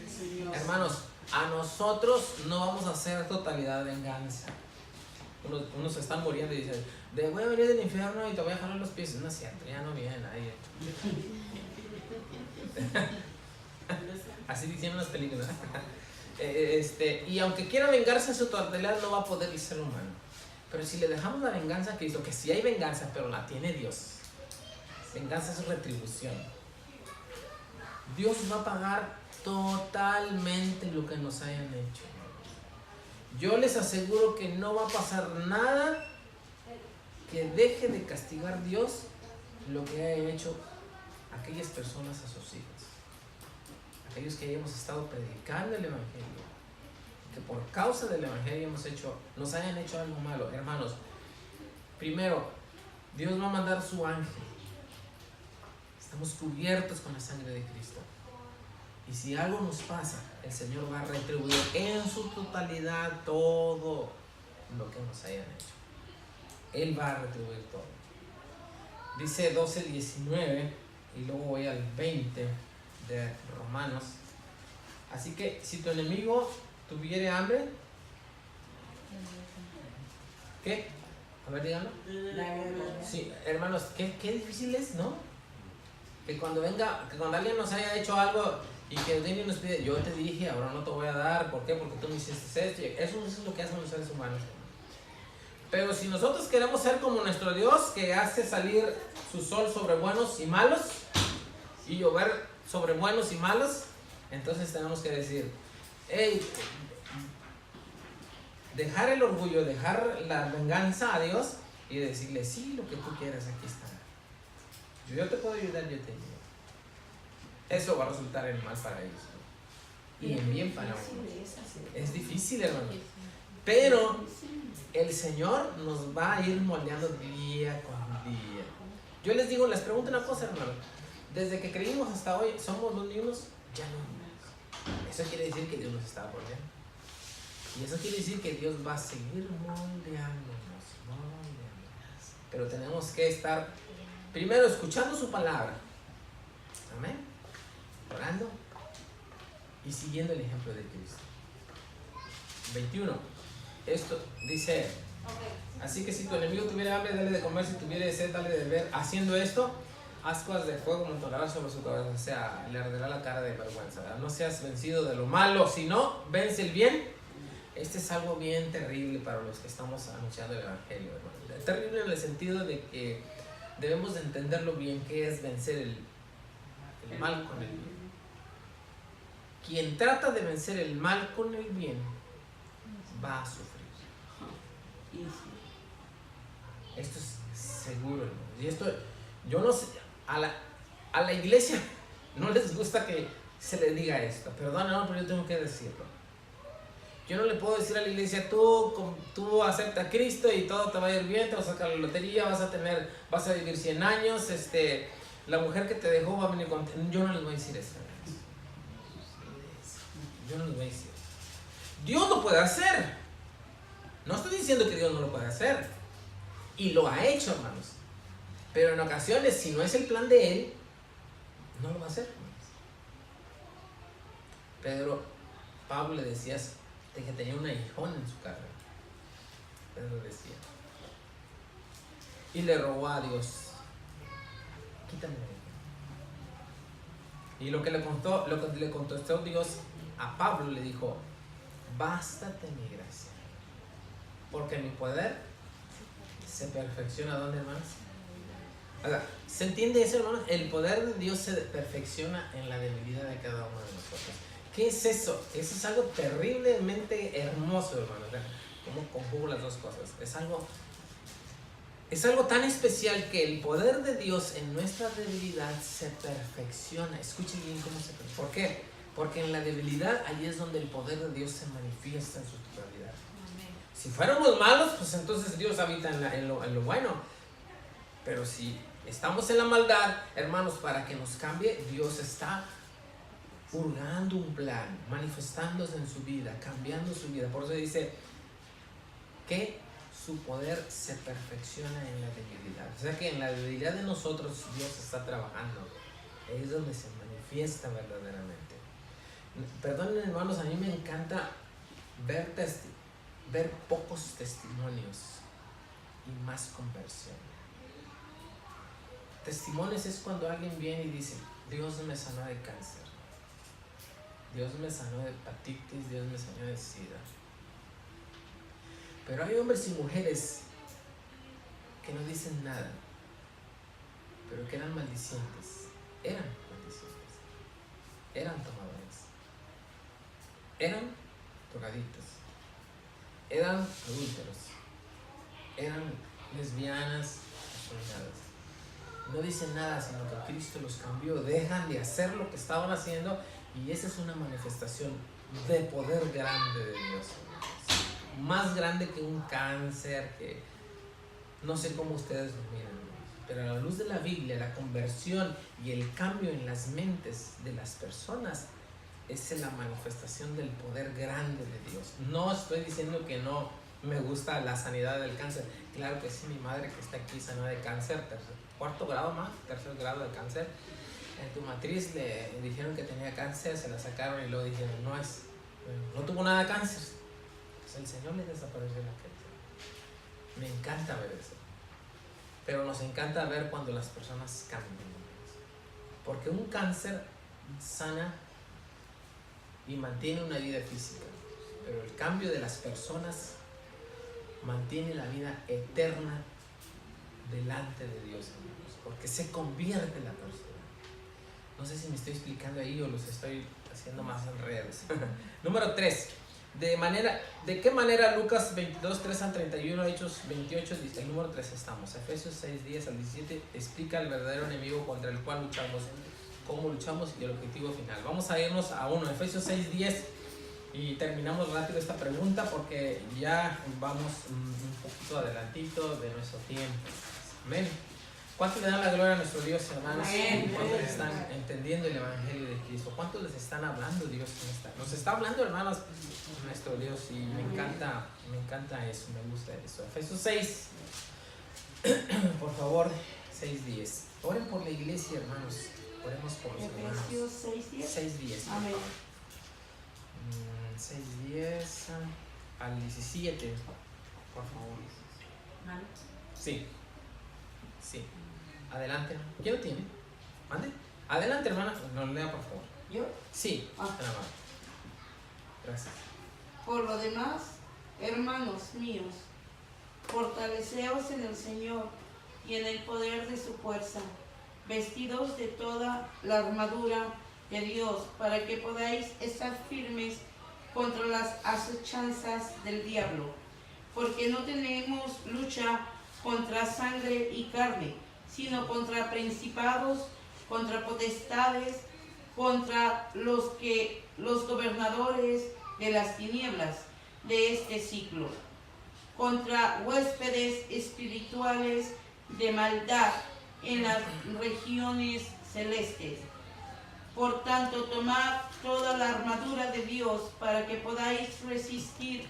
Sí, hermanos, a nosotros no vamos a hacer totalidad de venganza. Unos están muriendo y dicen, voy a venir del infierno y te voy a jalar los pies. No es cierto, ya no viene nadie. Así dicen las películas. Y aunque quiera vengarse a su totalidad, no va a poder el ser humano. Pero si le dejamos la venganza a Cristo, que sí hay venganza, pero la tiene Dios. Venganza es retribución. Dios va a pagar totalmente lo que nos hayan hecho. Yo les aseguro que no va a pasar nada que deje de castigar Dios lo que hayan hecho aquellas personas a sus hijos. Aquellos que hayamos estado predicando el Evangelio, que por causa del Evangelio nos hayan hecho algo malo. Hermanos, primero, Dios va a mandar su ángel. Estamos cubiertos con la sangre de Cristo. Y si algo nos pasa, el Señor va a retribuir en su totalidad todo lo que nos hayan hecho. Él va a retribuir todo. Dice 12:19 y luego voy al 20 de Romanos. Así que si tu enemigo tuviere hambre, ¿qué? A ver, díganlo. Sí, hermanos, qué difícil es, ¿no? Que cuando alguien nos haya hecho algo y que alguien nos pide, yo te dije, ahora no te voy a dar, ¿por qué? Porque tú me hiciste esto. Eso es lo que hacen los seres humanos. Pero si nosotros queremos ser como nuestro Dios, que hace salir su sol sobre buenos y malos y llover sobre buenos y malos, entonces tenemos que decir, hey, dejar el orgullo, dejar la venganza a Dios y decirle, sí, lo que tú quieras, aquí está. Yo te puedo ayudar, yo te ayudo. Eso va a resultar en mal para ellos, ¿no? Y en bien para uno. Es difícil, hermano. Pero el Señor nos va a ir moldeando día con día. Yo les pregunto una cosa, hermano. Desde que creímos hasta hoy, ¿somos los mismos? Ya no. Eso quiere decir que Dios nos está moldeando. Y eso quiere decir que Dios va a seguir moldeándonos. Pero tenemos que estar primero escuchando su palabra. Amén. Orando y siguiendo el ejemplo de Cristo. 21. Esto dice, así que si tu enemigo tuviera hambre, dale de comer, si tuviera sed, dale de beber. Haciendo esto, ascuas de fuego montonarás sobre su cabeza, o sea, le arderá la cara de vergüenza, ¿verdad? No seas vencido de lo malo, sino vence el bien. Este es algo bien terrible para los que estamos anunciando el Evangelio, hermano. Es terrible en el sentido de que debemos de entenderlo bien, qué es vencer el mal con el bien. Quien trata de vencer el mal con el bien va a sufrir. Esto es seguro, hermano. Y esto, yo no sé, a la iglesia no les gusta que se le diga esto. Perdón, no, pero yo tengo que decirlo. Yo no le puedo decir a la iglesia, tú acepta a Cristo y todo te va a ir bien, te vas a sacar la lotería, vas a vivir 100 años, la mujer que te dejó va a venir con... Yo no les voy a decir eso. Yo no les voy a decir eso. Dios lo puede hacer. No estoy diciendo que Dios no lo puede hacer. Y lo ha hecho, hermanos. Pero en ocasiones, si no es el plan de Él, no lo va a hacer, hermanos. Pablo le decía de que tenía un aguijón en su carne. Pedro decía. Y le rogó a Dios, quítame el aguijón. Y lo que le contestó Dios a Pablo, le dijo, bástate mi gracia, porque mi poder se perfecciona. ¿Dónde, hermanos? O sea, ¿se entiende eso, hermanos? El poder de Dios se perfecciona en la debilidad de cada uno de nosotros. ¿Qué es eso? Eso es algo terriblemente hermoso, hermanos. ¿Cómo conjugo las dos cosas? Es algo tan especial que el poder de Dios en nuestra debilidad se perfecciona. Escuchen bien cómo se perfecciona. ¿Por qué? Porque en la debilidad allí es donde el poder de Dios se manifiesta en su totalidad. Amén. Si fuéramos malos, pues entonces Dios habita en lo bueno. Pero si estamos en la maldad, hermanos, para que nos cambie, Dios está hurgando un plan, manifestándose en su vida, cambiando su vida. Por eso dice que su poder se perfecciona en la debilidad. O sea que en la debilidad de nosotros Dios está trabajando. Ahí es donde se manifiesta verdaderamente. Perdonen, hermanos, a mí me encanta ver pocos testimonios y más conversión. Testimonios es cuando alguien viene y dice, Dios me sanó de cáncer, Dios me sanó de hepatitis, Dios me sanó de SIDA. Pero hay hombres y mujeres que no dicen nada, pero que eran maldicientes, eran tomadores, eran drogadictos, eran adúlteros, eran lesbianas, asesinadas. No dicen nada, sino que Cristo los cambió, dejan de hacer lo que estaban haciendo, y esa es una manifestación de poder grande de Dios. Más grande que un cáncer, que no sé cómo ustedes lo miran, pero a la luz de la Biblia, la conversión y el cambio en las mentes de las personas es la manifestación del poder grande de Dios. No estoy diciendo que no me gusta la sanidad del cáncer. Claro que sí, mi madre que está aquí sanó de cáncer, tercer grado de cáncer. En tu matriz le dijeron que tenía cáncer, se la sacaron y luego dijeron, no tuvo nada de cáncer. Pues el Señor le desapareció la cáncer. Me encanta ver eso. Pero nos encanta ver cuando las personas cambian. Porque un cáncer sana y mantiene una vida física, pero el cambio de las personas mantiene la vida eterna delante de Dios, hermanos, porque se convierte la persona. No sé si me estoy explicando ahí o los estoy haciendo más en redes. Número 3. ¿De qué manera Lucas 22, 3 al 31, Hechos 28, el número 3 estamos? Efesios 6, 10 al 17 explica el verdadero enemigo contra el cual luchamos, cómo luchamos y el objetivo final. Vamos a irnos a uno, Efesios 6, 10, y terminamos rápido esta pregunta porque ya vamos un poquito adelantito de nuestro tiempo. Amén. ¿Cuántos le dan la gloria a nuestro Dios, hermanos? ¿Cuántos están entendiendo el Evangelio de Cristo? ¿Cuántos les están hablando Dios? Nos está hablando, hermanos, nuestro Dios, y me encanta eso, me gusta eso. Efesios 6, por favor, 6:10. Oren por la iglesia, hermanos. Oremos por los hermanos. Efesios 6:10. Amén. 6:10 al 17, por favor. Sí. Adelante. ¿Quién lo tiene? ¿Mande? Adelante, hermana. No, lea, por favor. ¿Yo? Sí. Gracias. Por lo demás, hermanos míos, fortaleceos en el Señor y en el poder de su fuerza, vestidos de toda la armadura de Dios, para que podáis estar firmes contra las acechanzas del diablo. Porque no tenemos lucha contra sangre y carne, sino contra principados, contra potestades, contra los gobernadores de las tinieblas, de este siglo, contra huéspedes espirituales de maldad en las regiones celestes. Por tanto, tomad toda la armadura de Dios para que podáis resistir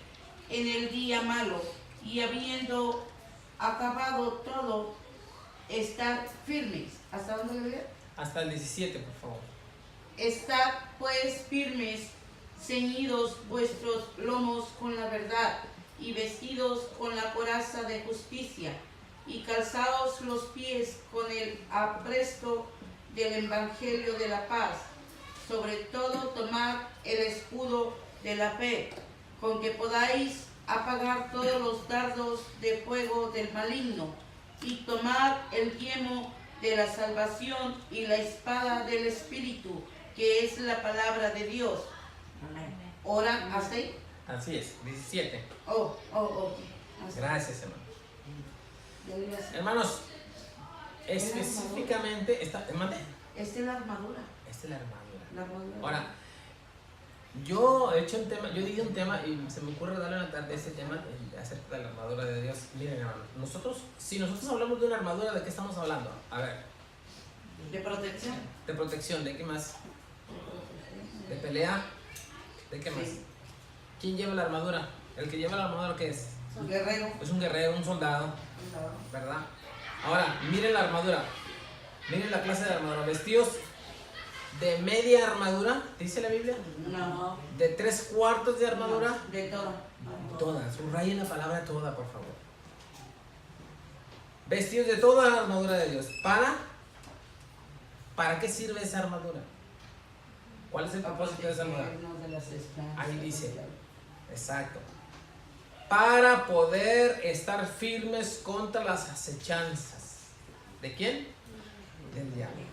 en el día malo, y habiendo acabado todo, estad firmes. ¿Hasta dónde le veo? Hasta el 17, por favor. Estad pues firmes, ceñidos vuestros lomos con la verdad, y vestidos con la coraza de justicia, y calzados los pies con el apresto del evangelio de la paz. Sobre todo tomad el escudo de la fe, con que podáis apagar todos los dardos de fuego del maligno, y tomad el yelmo de la salvación y la espada del Espíritu, que es la palabra de Dios. ¿Oran hasta ahí? Así es, 17. Ok. Hasta- Gracias, hermano. Ya le iba a hacer. Hermanos, específicamente, esta es Esta es la armadura. la armadura. La armadura. Ahora, yo he hecho un tema, yo di un tema y se me ocurre darle una tarde ese tema acerca de la armadura de Dios. Miren, hermanos, si nosotros hablamos de una armadura, ¿de qué estamos hablando? A ver, De protección. de protección, ¿de qué más? De pelea, ¿de qué más? Sí. ¿Quién lleva la armadura? El que lleva la armadura, ¿qué es? Guerrero. Es un guerrero, un soldado, ¿verdad? Ahora, miren la armadura. Miren la clase de armadura. Vestidos de media armadura, dice la Biblia. No. De 3/4 de armadura. De todo. Toda, subrayen la palabra toda, por favor. Vestidos de toda la armadura de Dios. ¿Para qué sirve esa armadura? ¿Cuál es el propósito de esa armadura? Ahí dice. Exacto. Para poder estar firmes contra las acechanzas. ¿De quién? Del diablo.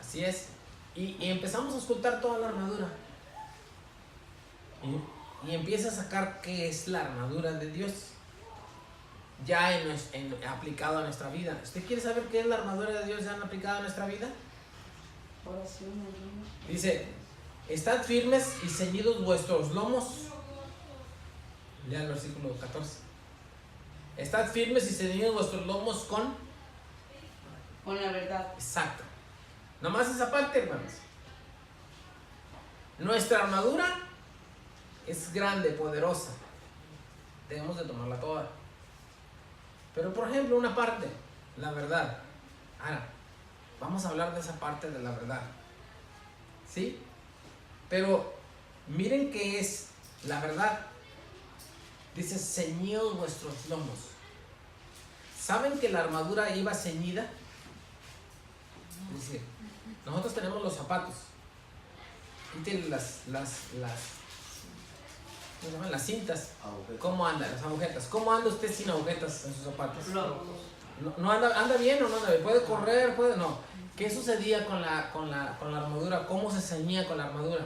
Así es. Y empezamos a escultar toda la armadura. Y empieza a sacar qué es la armadura de Dios. Ya aplicado a nuestra vida. ¿Usted quiere saber qué es la armadura de Dios ya aplicada a nuestra vida? Oración, hermano. Dice, estad firmes y ceñidos vuestros lomos. Lea el versículo 14. Estad firmes y ceñidos vuestros lomos con... Con la verdad. Exacto. Nomás esa parte, hermanos. Nuestra armadura es grande, poderosa. Debemos de tomarla toda. Pero por ejemplo, una parte, la verdad. Ahora, vamos a hablar de esa parte de la verdad. ¿Sí? Pero miren qué es la verdad. Dice, ceñidos vuestros lomos. ¿Saben que la armadura iba ceñida? Es decir, nosotros tenemos los zapatos. Quiten las ¿cómo se llaman? Las cintas. ¿Cómo anda? Las agujetas. ¿Cómo anda usted sin agujetas en sus zapatos? No anda bien o no anda bien. Puede correr, puede no. ¿Qué sucedía con la armadura? ¿Cómo se ceñía con la armadura?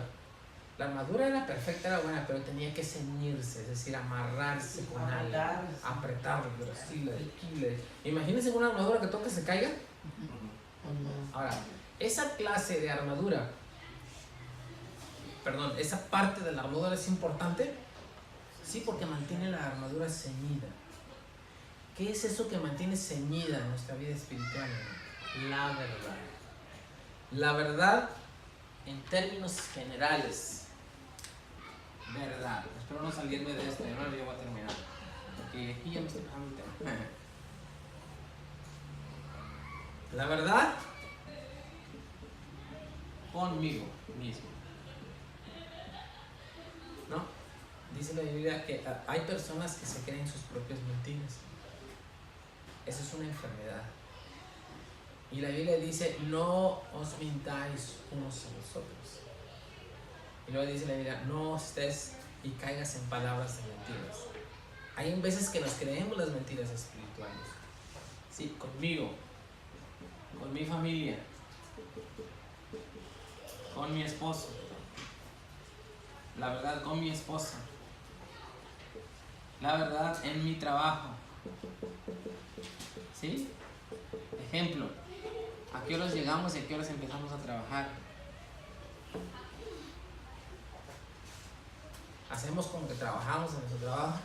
La armadura era perfecta, era buena, pero tenía que ceñirse, es decir, amarrarse con algo, apretarlo, alquiler. Imagínense una armadura que toque se caiga. Ahora, esa clase de armadura, esa parte de la armadura es importante, sí, porque mantiene la armadura ceñida. ¿Qué es eso que mantiene ceñida nuestra vida espiritual? La verdad. La verdad, en términos generales, verdad. Espero no salirme de esto, yo no lo llevo a terminar, porque aquí ya me estoy pasando el tema. La verdad conmigo mismo. ¿No? Dice la Biblia que hay personas que se creen sus propias mentiras. Esa es una enfermedad. Y la Biblia dice, no os mintáis unos a los otros. Y luego dice la Biblia, no estés y caigas en palabras de mentiras. Hay veces que nos creemos las mentiras espirituales. Sí, conmigo, con mi familia, con mi esposo, la verdad con mi esposa, la verdad en mi trabajo. ¿Sí? Ejemplo, ¿a qué horas llegamos y a qué horas empezamos a trabajar? hacemos como que trabajamos en nuestro trabajo.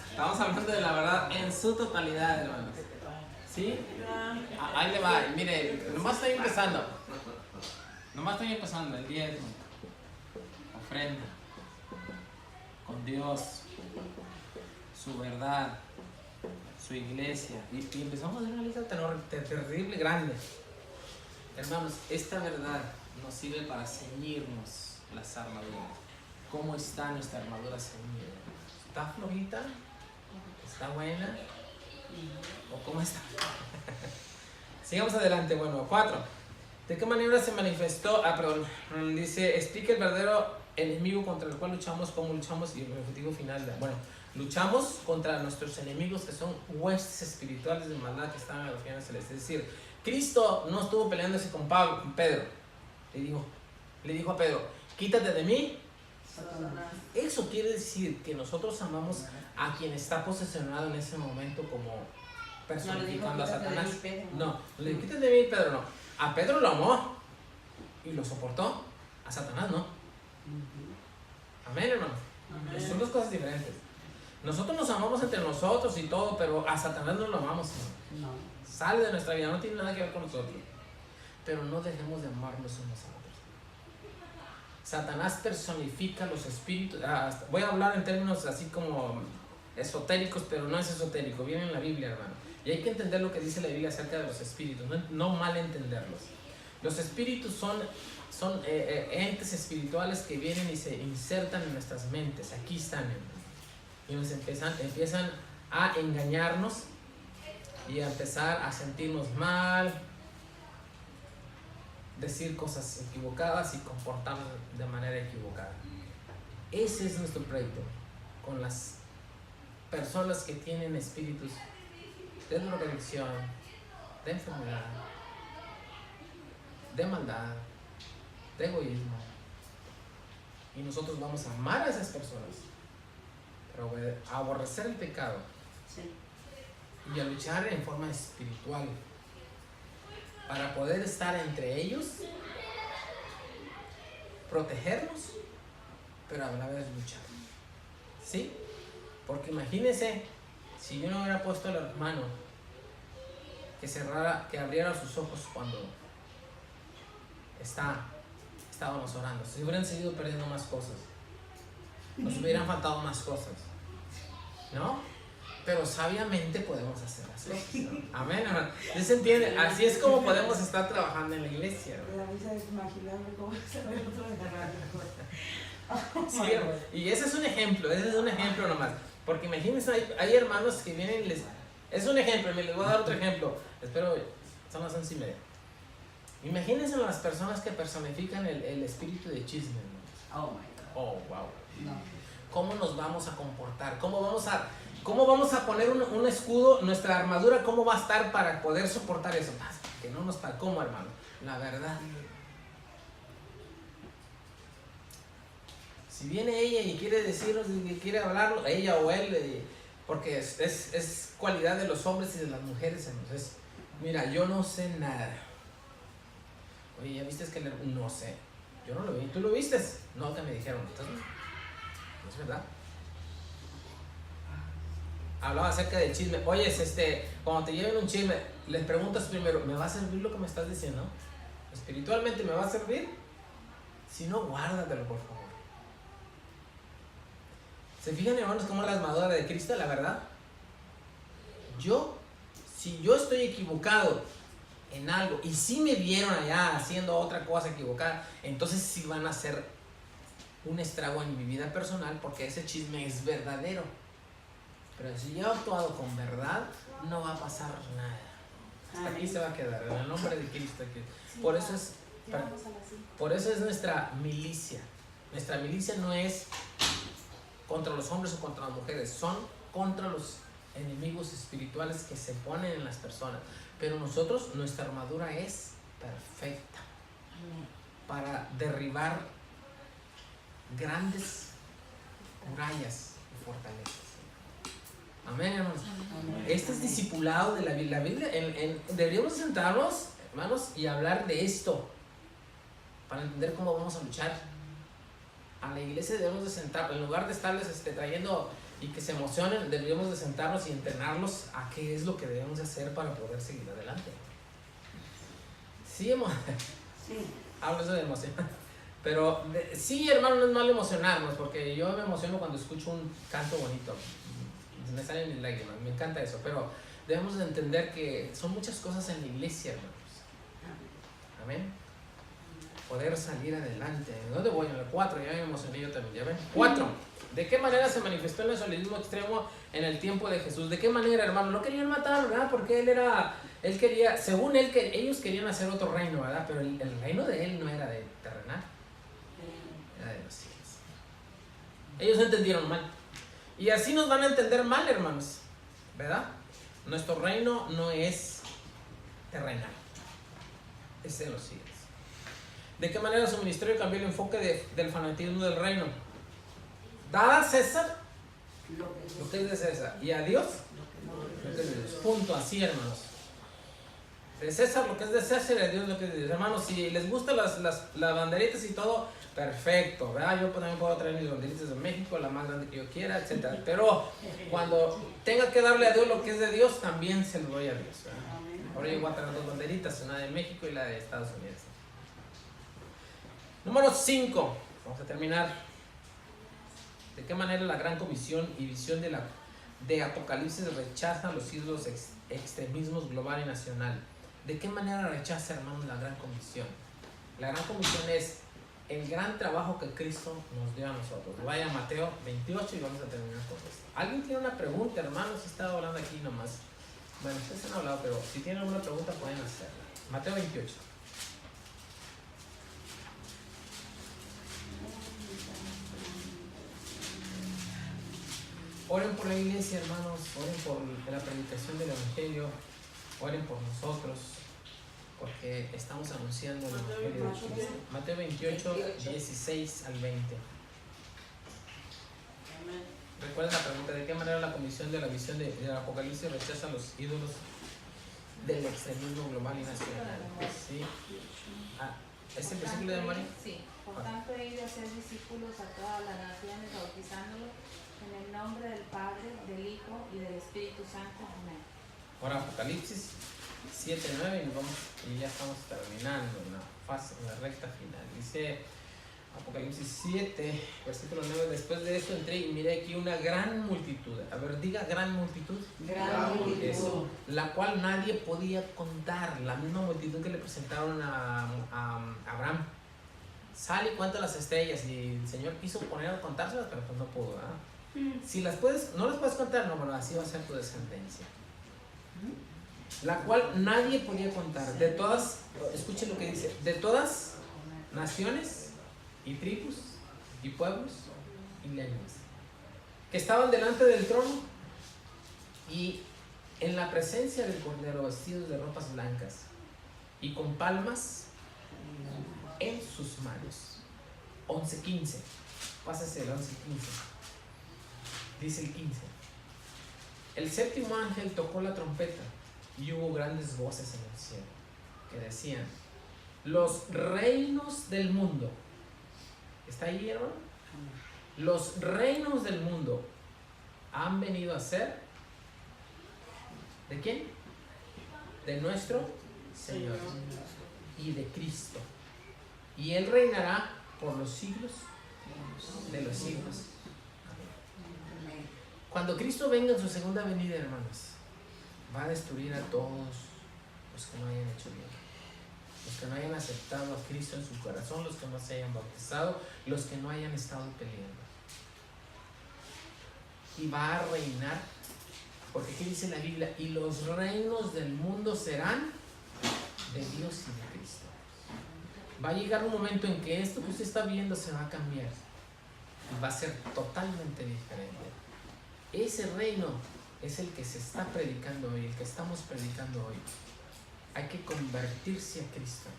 Estamos hablando de la verdad en su totalidad, hermanos. ¿Sí? Ahí le va. Mire, nomás estoy empezando. El diezmo. Ofrenda. Con Dios. Su verdad. Su iglesia. Y empezamos a hacer una lista terrible, grande. Hermanos, esta verdad nos sirve para ceñirnos las armaduras. ¿Cómo está nuestra armadura ceñida? ¿Está flojita? ¿Está buena? ¿O cómo está? Sigamos adelante. Bueno, 4. ¿De qué manera se manifestó? Dice, explica el verdadero enemigo contra el cual luchamos, cómo luchamos y el objetivo final. Bueno, luchamos contra nuestros enemigos que son huestes espirituales de maldad que están en los bienes celestes. Es decir, Cristo no estuvo peleándose con Pedro. Le dijo a Pedro, quítate de mí, Satanás. Eso quiere decir que nosotros amamos a quien está posesionado en ese momento como personificando a Satanás. No, le quítate de mí, Pedro, no. A Pedro lo amó y lo soportó. A Satanás no. Amén, hermano. Son dos cosas diferentes. Nosotros nos amamos entre nosotros y todo, pero a Satanás no lo amamos. No. Sale de nuestra vida, no tiene nada que ver con nosotros. Pero no dejemos de amarnos unos a otros. Satanás personifica los espíritus. Voy a hablar en términos así como esotéricos, pero no es esotérico, viene en la Biblia, hermano. Y hay que entender lo que dice la Biblia acerca de los espíritus, no mal entenderlos. Los espíritus son entes espirituales que vienen y se insertan en nuestras mentes. Aquí están, hermano. Y nos empiezan a engañarnos y a empezar a sentirnos mal, decir cosas equivocadas y comportarnos de manera equivocada. Ese es nuestro pleito con las personas que tienen espíritus de drogadicción, de enfermedad, de maldad, de egoísmo. Y nosotros vamos a amar a esas personas, pero a aborrecer el pecado. Sí. Y a luchar en forma espiritual para poder estar entre ellos, protegerlos, pero a la vez luchar. ¿Sí? Porque imagínense si yo no hubiera puesto al hermano que abriera sus ojos cuando estábamos orando. Se hubieran seguido perdiendo más cosas, nos hubieran faltado más cosas, ¿no? Pero sabiamente podemos hacer así. Amén, hermano. ¿Ya se entiende? Así es como podemos estar trabajando en la iglesia, ¿no? La risa es imaginable cómo se ve otro de sí, y ese es un ejemplo nomás. Porque imagínense, hay hermanos que vienen y es un ejemplo, les voy a dar otro ejemplo. Espero, son las 11:30. Imagínense las personas que personifican el espíritu de chisme, ¿no? Oh, my God. Oh, wow. No. ¿Cómo nos vamos a comportar? ¿Cómo vamos a poner un escudo, nuestra armadura, cómo va a estar para poder soportar eso? Que no nos para, ¿cómo, hermano? La verdad. Si viene ella y quiere decirnos, y quiere hablarlo, ella o él, porque es cualidad de los hombres y de las mujeres, entonces, mira, yo no sé nada. Oye, ¿ya viste que no sé? Yo no lo vi. ¿Tú lo viste? No, que me dijeron. Entonces, no es verdad. Hablaba acerca del chisme. Oye, cuando te lleven un chisme, les preguntas primero, ¿me va a servir lo que me estás diciendo? ¿Espiritualmente me va a servir? Si no, guárdatelo, por favor. ¿Se fijan, hermanos, cómo es la armadura de Cristo, la verdad? Si yo estoy equivocado en algo y si me vieron allá haciendo otra cosa equivocada, entonces sí van a hacer un estrago en mi vida personal, porque ese chisme es verdadero. Pero si yo he actuado con verdad, no va a pasar nada. Hasta aquí se va a quedar, en el nombre de Cristo. Por eso es nuestra milicia. Nuestra milicia no es contra los hombres o contra las mujeres, son contra los enemigos espirituales que se ponen en las personas. Pero nuestra armadura es perfecta para derribar grandes murallas y fortalezas. Amén, hermanos. Este es discipulado de la Biblia. Deberíamos sentarnos, hermanos, y hablar de esto para entender cómo vamos a luchar. A la iglesia debemos de sentar, en lugar de estarles trayendo y que se emocionen, debemos de sentarnos y entrenarlos a qué es lo que debemos de hacer para poder seguir adelante. Sí, hablo eso de emoción. Pero sí, hermano, no es malo emocionarnos, porque yo me emociono cuando escucho un canto bonito. Me salen mis lágrimas, me encanta eso, pero debemos de entender que son muchas cosas en la iglesia, hermanos. Amén. Poder salir adelante. ¿Dónde voy? En el 4, ya me emocioné yo también, ¿ya ven? 4. ¿De qué manera se manifestó el nacionalismo extremo en el tiempo de Jesús? ¿De qué manera, hermano? No querían matarlo, ¿verdad? Porque él quería, según él, que ellos querían hacer otro reino, ¿verdad? Pero el reino de él no era de terrenal, era de los cielos. Ellos entendieron mal. Y así nos van a entender mal, hermanos, ¿verdad? Nuestro reino no es terrenal, es de los cielos. ¿De qué manera su ministerio cambió el enfoque del fanatismo del reino? Dar a César lo que es de César y a Dios lo que es de Dios. Punto, así, hermanos. De César lo que es de César y a Dios lo que es de Dios. Hermanos, si les gustan las banderitas y todo, perfecto, ¿verdad? Yo también puedo traer mis banderitas de México, la más grande que yo quiera, etc. Pero cuando tenga que darle a Dios lo que es de Dios, también se lo doy a Dios, ¿verdad? Ahora yo voy a traer 2 banderitas, una de México y la de Estados Unidos. Número 5, vamos a terminar. ¿De qué manera la gran comisión y visión de Apocalipsis rechaza los ídolos extremismos global y nacional? ¿De qué manera rechaza, hermanos, la gran comisión? La gran comisión es el gran trabajo que Cristo nos dio a nosotros. Vaya a Mateo 28 y vamos a terminar con esto. ¿Alguien tiene una pregunta, hermanos? Si estaba hablando aquí nomás. Bueno, ustedes han hablado, pero si tienen alguna pregunta pueden hacerla. Mateo 28. Oren por la iglesia, hermanos, oren por la predicación del Evangelio, oren por nosotros, porque estamos anunciando el Evangelio de Cristo. Mateo 28, 16 al 20. Recuerden la pregunta, ¿de qué manera la comisión de la visión del Apocalipsis rechaza los ídolos del extremismo global y nacional? ¿Sí? ¿Es el versículo de María? Sí, por tanto he ido a ser discípulos a todas las naciones, bautizándolos en el nombre del Padre, del Hijo y del Espíritu Santo. Amén. Ahora Apocalipsis 7, 9 y ya estamos terminando en la recta final. Dice Apocalipsis 7, versículo 9, después de esto entré y miré aquí una gran multitud. A ver, diga gran multitud. Gran multitud. Eso, la cual nadie podía contar. La misma multitud que le presentaron a Abraham. Sale y cuenta las estrellas y el Señor quiso poner a contárselas, pero pues no pudo, ¿verdad? Si no las puedes contar, no, bueno, así va a ser tu descendencia. La cual nadie podía contar. De todas, escuchen lo que dice, de todas naciones y tribus y pueblos y lenguas que estaban delante del trono y en la presencia del Cordero, vestidos de ropas blancas y con palmas en sus manos. 11:15. Pásese el 11:15. Dice el 15. El séptimo ángel tocó la trompeta y hubo grandes voces en el cielo que decían: los reinos del mundo. ¿Está ahí, hermano? Los reinos del mundo han venido a ser ¿de quién? De nuestro Señor y de Cristo. Y Él reinará por los siglos de los siglos. Cuando Cristo venga en su segunda venida, hermanos, va a destruir a todos los que no hayan hecho bien, los que no hayan aceptado a Cristo en su corazón, los que no se hayan bautizado, los que no hayan estado peleando. Y va a reinar, porque ¿qué dice la Biblia? Y los reinos del mundo serán de Dios y de Cristo. Va a llegar un momento en que esto que usted está viendo se va a cambiar y va a ser totalmente diferente. Ese reino es el que se está predicando hoy, el que estamos predicando hoy. Hay que convertirse a Cristo,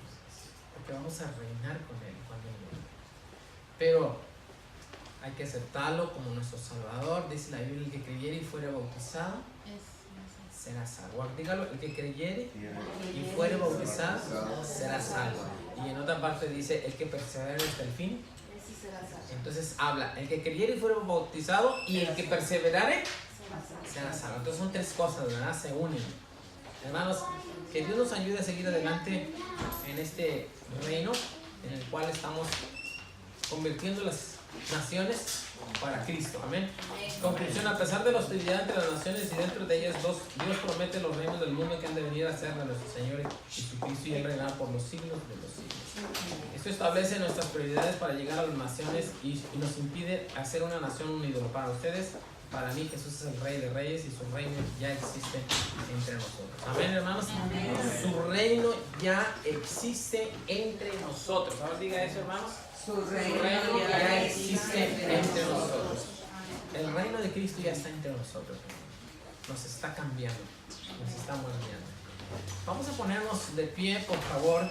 porque vamos a reinar con Él cuando Él venga. Pero hay que aceptarlo como nuestro Salvador. Dice la Biblia: el que creyere y fuere bautizado será salvo. Dígalo: el que creyere y fuere bautizado será salvo. Y en otra parte dice: el que persevere hasta el fin ese será salvo. Entonces habla, el que creyere y fuere bautizado y el que perseverare Será salvo. será salvo. Entonces son tres cosas, ¿verdad? Se unen. Hermanos, que Dios nos ayude a seguir adelante en este reino en el cual estamos convirtiendo las naciones para Cristo. Amén. Conclusión: a pesar de la hostilidad entre las naciones y dentro de ellas dos, Dios promete los reinos del mundo que han de venir a ser de nuestro Señor Jesucristo y Él reinará por los siglos de los siglos. Esto establece nuestras prioridades para llegar a las naciones y nos impide hacer una nación un ídolo. Para ustedes, para mí, Jesús es el Rey de Reyes y su reino ya existe entre nosotros. Amén, hermanos. Amén. Su reino ya existe entre nosotros. Ahora diga eso, hermanos. Su Su reino ya existe entre nosotros. El reino de Cristo ya está entre nosotros. Nos está cambiando, nos está moldeando. Vamos a ponernos de pie, por favor.